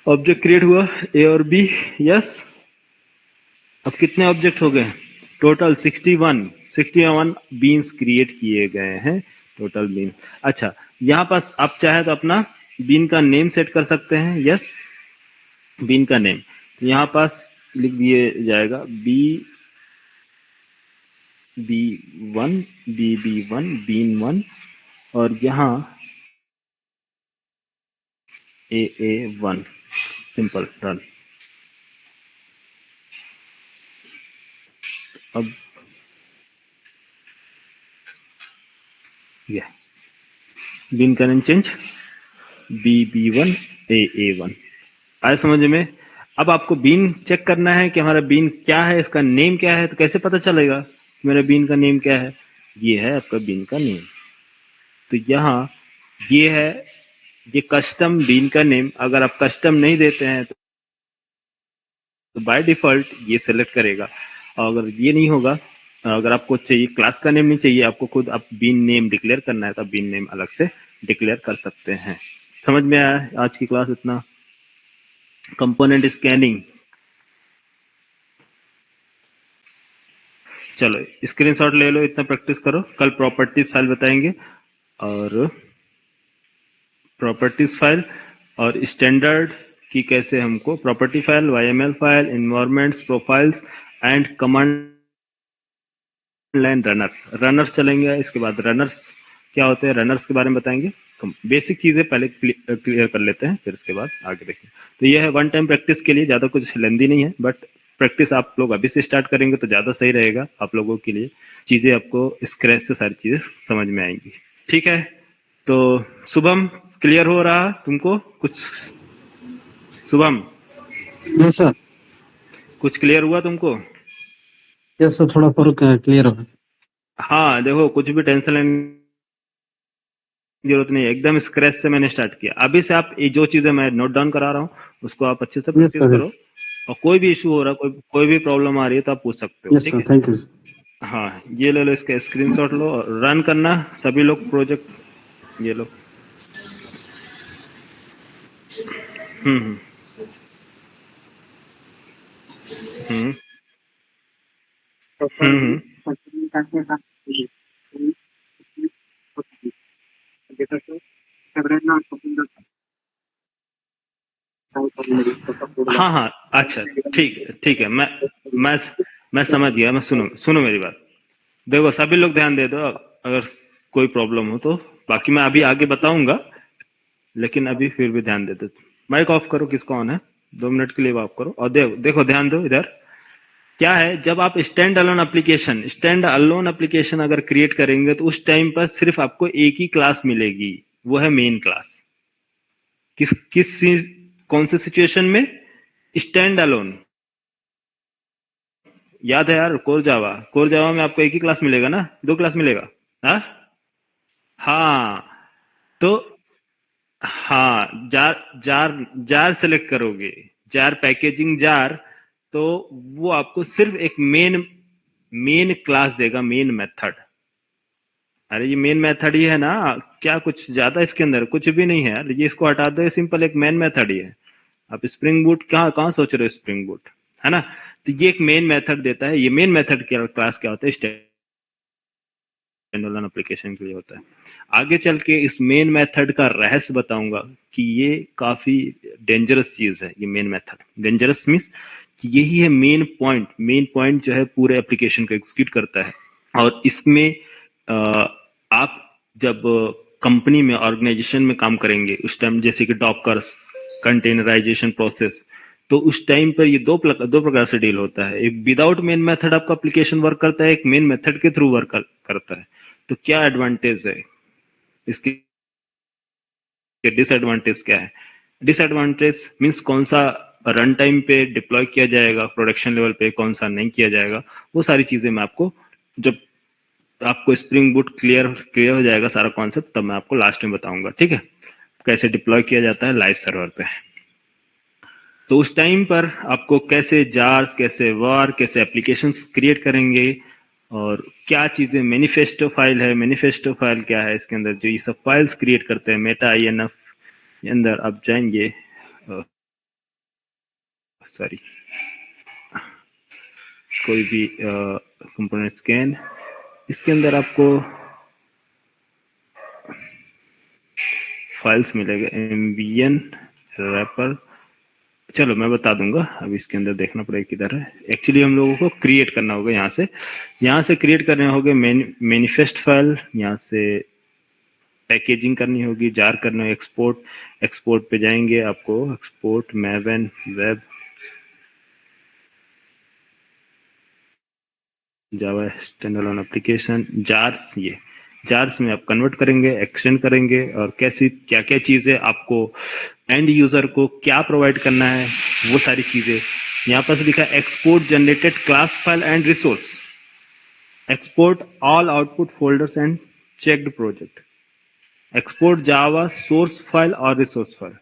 ऑब्जेक्ट क्रिएट हुआ ए और बी, यस। अब कितने ऑब्जेक्ट हो गए? टोटल 61 बीन्स क्रिएट किए गए हैं, टोटल बीन। अच्छा, यहाँ पास आप चाहे तो अपना बीन का नेम सेट कर सकते हैं, यस। बीन का नेम यहाँ पास लिख दिए जाएगा B1 BB1 बीन 1, और यहाँ AA1, सिंपल रन। अब ये बीन का नेम चेंज BB1 AA1, आए समझ में? अब आपको बीन चेक करना है कि हमारा बीन क्या है, इसका नेम क्या है। तो कैसे पता चलेगा मेरा बीन का नेम क्या है? ये है आपका बीन का नेम। तो यहाँ ये है, ये कस्टम बीन का नेम। अगर आप कस्टम नहीं देते हैं तो बाय डिफॉल्ट ये सेलेक्ट करेगा। और अगर ये नहीं होगा, अगर आपको चाहिए क्लास का नेम नहीं चाहिए, आपको खुद आप बीन नेम डिक्लेयर करना है, तो बीन नेम अलग से डिक्लेयर कर सकते हैं। समझ में आया आज की क्लास इतना? कंपोनेंट स्कैनिंग, चलो स्क्रीनशॉट ले लो, इतना प्रैक्टिस करो। कल प्रॉपर्टीज फाइल बताएंगे, और प्रॉपर्टीज फाइल और स्टैंडर्ड की कैसे हमको property file, YML file, environments, profiles and command line runners चलेंगे। इसके बाद रनर्स क्या होते हैं, रनर्स के बारे में बताएंगे। बेसिक चीजें पहले क्लियर कर लेते हैं, फिर उसके बाद आगे देखेंगे। तो यह है वन टाइम प्रैक्टिस के लिए, ज्यादा कुछ लेंदी नहीं है, बट प्रैक्टिस आप लोग अभी से स्टार्ट करेंगे तो ज्यादा सही रहेगा आप लोगों के लिए। चीजें आपको स्क्रैच से सारी चीजें समझ में आएंगी, ठीक है? तो शुभम, क्लियर हो रहा तुमको कुछ? Shubham, yes sir. कुछ क्लियर हुआ तुमको? यस सर, थोड़ा फर्क क्लियर हो। हाँ देखो, कुछ भी टेंशन लेने जरूरत नहीं है, एकदम स्क्रैच से मैंने स्टार्ट किया। अभी से आप ये जो चीजें मैं नोट डाउन करा रहा हूँ उसको आप अच्छे से प्रैक्टिस करो, और कोई भी इशू हो रहा है, कोई भी प्रॉब्लम आ रही है तो आप पूछ सकते हो, यस ठीक सर, है? Thank you. हाँ, ये ले लो, इसका स्क्रीनशॉट लो और रन करना सभी लोग प्रोजेक्ट, ये लो। हम्म हम्म हम्म हाँ हाँ, अच्छा ठीक है, मैं समझ गया। मैं सुनो मेरी बात। देखो सभी लोग ध्यान दे दो, अगर कोई प्रॉब्लम हो तो। बाकी मैं अभी आगे बताऊंगा, लेकिन अभी फिर भी ध्यान दे दो। माइक ऑफ करो, किसका ऑन है? 2 मिनट के लिए ऑफ करो। और देखो ध्यान दो इधर क्या है। जब आप स्टैंड अलोन एप्लीकेशन अगर क्रिएट करेंगे तो उस टाइम पर सिर्फ आपको एक ही क्लास मिलेगी, वो है मेन क्लास। कौन से सिचुएशन में? Stand alone. याद है यार, कोर जावा में आपको एक ही क्लास मिलेगा ना, 2 क्लास मिलेगा? हाँ तो हाँ, जार सेलेक्ट करोगे, जार पैकेजिंग जार, तो वो आपको सिर्फ एक मेन क्लास देगा, मेन मेथड। अरे ये मेन मेथड ही है ना, क्या कुछ ज्यादा इसके अंदर कुछ भी नहीं है यार। ये इसको हटा दो, सिंपल एक मेन मेथड ही है। आप स्प्रिंग बूट कहाँ सोच रहे हो, स्प्रिंग बूट है ना? तो ये एक मेन मेथड देता है। ये मेन मेथड क्या क्लास क्या होता है, स्टैंडअलोन एप्लीकेशन के लिए होता है। आगे चल के इस मेन मेथड का रहस्य बताऊंगा कि ये काफी डेंजरस चीज है। ये मेन मेथड डेंजरस मींस कि यही है मेन पॉइंट जो है पूरे एप्लीकेशन को एग्जीक्यूट करता है। और इसमें आप जब कंपनी में, ऑर्गेनाइजेशन में काम करेंगे उस टाइम, जैसे कि डॉकर्स, कंटेनराइजेशन प्रोसेस, तो उस टाइम पर ये दो प्रकार से डील होता है। एक विदाउट मेन मेथड आपका एप्लीकेशन वर्क करता है, एक मेन मेथड के थ्रू वर्क करता है। तो क्या एडवांटेज है इसकी, डिसएडवांटेज क्या है? डिसएडवांटेज मीन्स कौन सा रन टाइम पे डिप्लॉय किया जाएगा, प्रोडक्शन लेवल पे कौन सा नहीं किया जाएगा, वो सारी चीजें मैं आपको, जब आपको स्प्रिंग बूट क्लियर हो जाएगा सारा कॉन्सेप्ट, तब मैं आपको लास्ट में बताऊंगा, ठीक है? कैसे डिप्लॉय किया जाता है लाइव सर्वर पे। तो उस टाइम पर आपको कैसे जार्स, कैसे वार, कैसे एप्लीकेशंस क्रिएट करेंगे, और क्या चीजें मैनिफेस्टो फाइल है, मैनिफेस्टो फाइल क्या है, इसके अंदर जो ये सब फाइल्स क्रिएट करते हैं मेटा INF के अंदर आप जाएंगे, सॉरी कोई भी कंपोनेंट स्कैन, इसके अंदर आपको फाइल्स मिलेगा एम्बियन रैपर, चलो मैं बता दूंगा, अब इसके अंदर देखना पड़ेगा किधर है। एक्चुअली हम लोगों को क्रिएट करना होगा, यहाँ से क्रिएट करने होंगे मैनिफेस्ट फाइल, यहाँ से पैकेजिंग करनी होगी, जार करना है, एक्सपोर्ट पे जाएंगे, आपको एक्सपोर्ट मैवन वेब जावा स्टैंडअलोन एप्लीकेशन जार्स, ये जार्स में आप कन्वर्ट करेंगे, एक्सटेंड करेंगे, और कैसी क्या क्या चीजें आपको एंड यूजर को क्या प्रोवाइड करना है वो सारी चीजें। यहाँ पर लिखा है export generated class file and resource, export all output folders and checked project, export Java source file और रिसोर्स फाइल।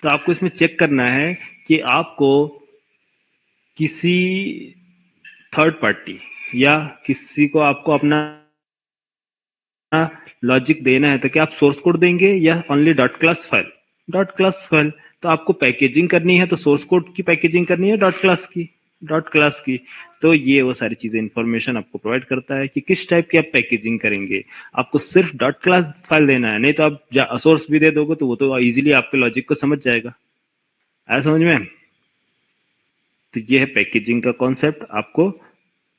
तो आपको इसमें चेक करना है कि आपको किसी थर्ड पार्टी या किसी को आपको अपना लॉजिक देना है तो क्या आप सोर्स कोड देंगे या ओनली डॉट क्लास फाइल। तो आपको पैकेजिंग करनी है तो सोर्स कोड की पैकेजिंग करनी है डॉट क्लास की। तो ये वो सारी चीजें इंफॉर्मेशन आपको प्रोवाइड करता है कि किस टाइप की आप पैकेजिंग करेंगे। आपको सिर्फ डॉट क्लास फाइल देना है, नहीं तो आप सोर्स भी दे दोगे तो वो तो इजीली आपके लॉजिक को समझ जाएगा। आया समझ में? तो ये है पैकेजिंग का कॉन्सेप्ट। आपको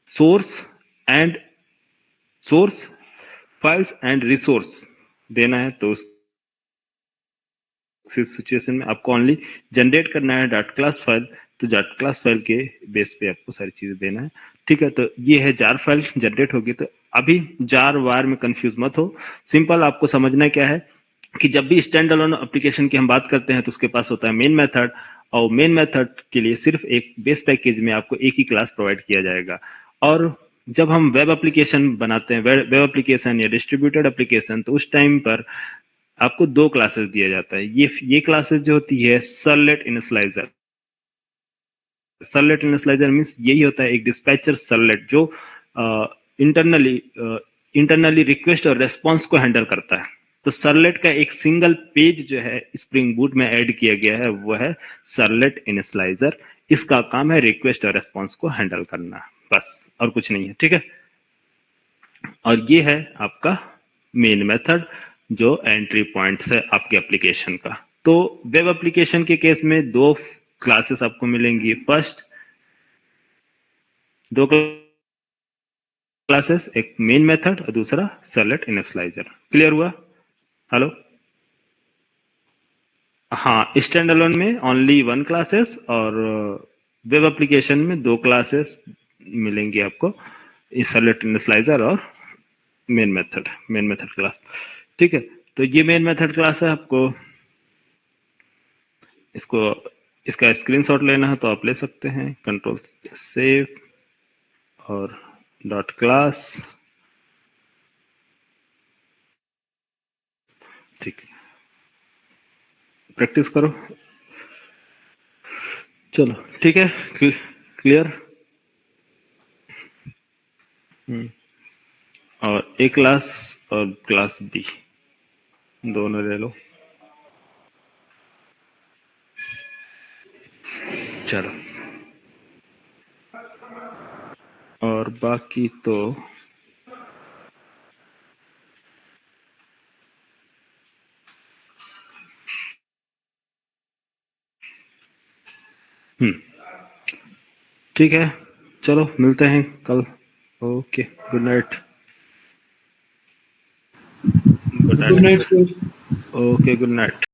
सोर्स फाइल्स एंड रिसोर्स देना है, तो उस सिचुएशन में आपको ओनली जनरेट करना है डॉट क्लास फाइल, तो डॉट क्लास फाइल के बेस पे आपको सारी चीजें देना है। ठीक है, तो ये है जार फाइल जनरेट होगी। तो अभी जार वार में कंफ्यूज मत हो, सिंपल आपको समझना क्या है कि जब भी स्टैंड अलोन एप्लीकेशन की हम बात करते हैं तो उसके पास होता है मेन मेथड, और मेन मेथड के लिए सिर्फ एक बेस पैकेज में आपको एक ही क्लास प्रोवाइड किया जाएगा। और जब हम वेब एप्लीकेशन बनाते हैं, वेब एप्लीकेशन या डिस्ट्रीब्यूटेड एप्लीकेशन, तो उस टाइम पर आपको दो क्लासेस दिया जाता है। ये क्लासेस जो होती है सर्वलेट इनिशियलाइजर मींस यही होता है एक डिस्पैचर सर्वलेट जो इंटरनली रिक्वेस्ट और रेस्पॉन्स को हैंडल करता है। तो सर्वलेट का एक सिंगल पेज जो है स्प्रिंग बूट में ऐड किया गया है वो है सर्वलेट इनिशियलाइजर। इसका काम है रिक्वेस्ट और रेस्पॉन्स को हैंडल करना, बस और कुछ नहीं है। ठीक है, और ये है आपका मेन मेथड जो एंट्री पॉइंट है आपके एप्लीकेशन का। तो वेब एप्लीकेशन के केस में दो क्लासेस आपको मिलेंगी। फर्स्ट दो क्लासेस, एक मेन मेथड और दूसरा सर्वलेट इनिशियलाइजर। क्लियर हुआ? हेलो? हाँ, स्टैंड अलोन में ओनली वन क्लासेस और वेब एप्लीकेशन में दो क्लासेस मिलेंगी आपको, सर्वलेट इनिशियलाइजर और मेन मेथड क्लास। ठीक है, तो ये मेन मेथड क्लास है। आपको इसका स्क्रीनशॉट लेना है तो आप ले सकते हैं, कंट्रोल सेव और डॉट क्लास। ठीक है, प्रैक्टिस करो। चलो ठीक है, क्लियर। और ए क्लास और क्लास बी दोनों ले लो। चलो, और बाकी तो ठीक है, चलो मिलते हैं कल। Okay, good night. Good night sir. Okay, good night.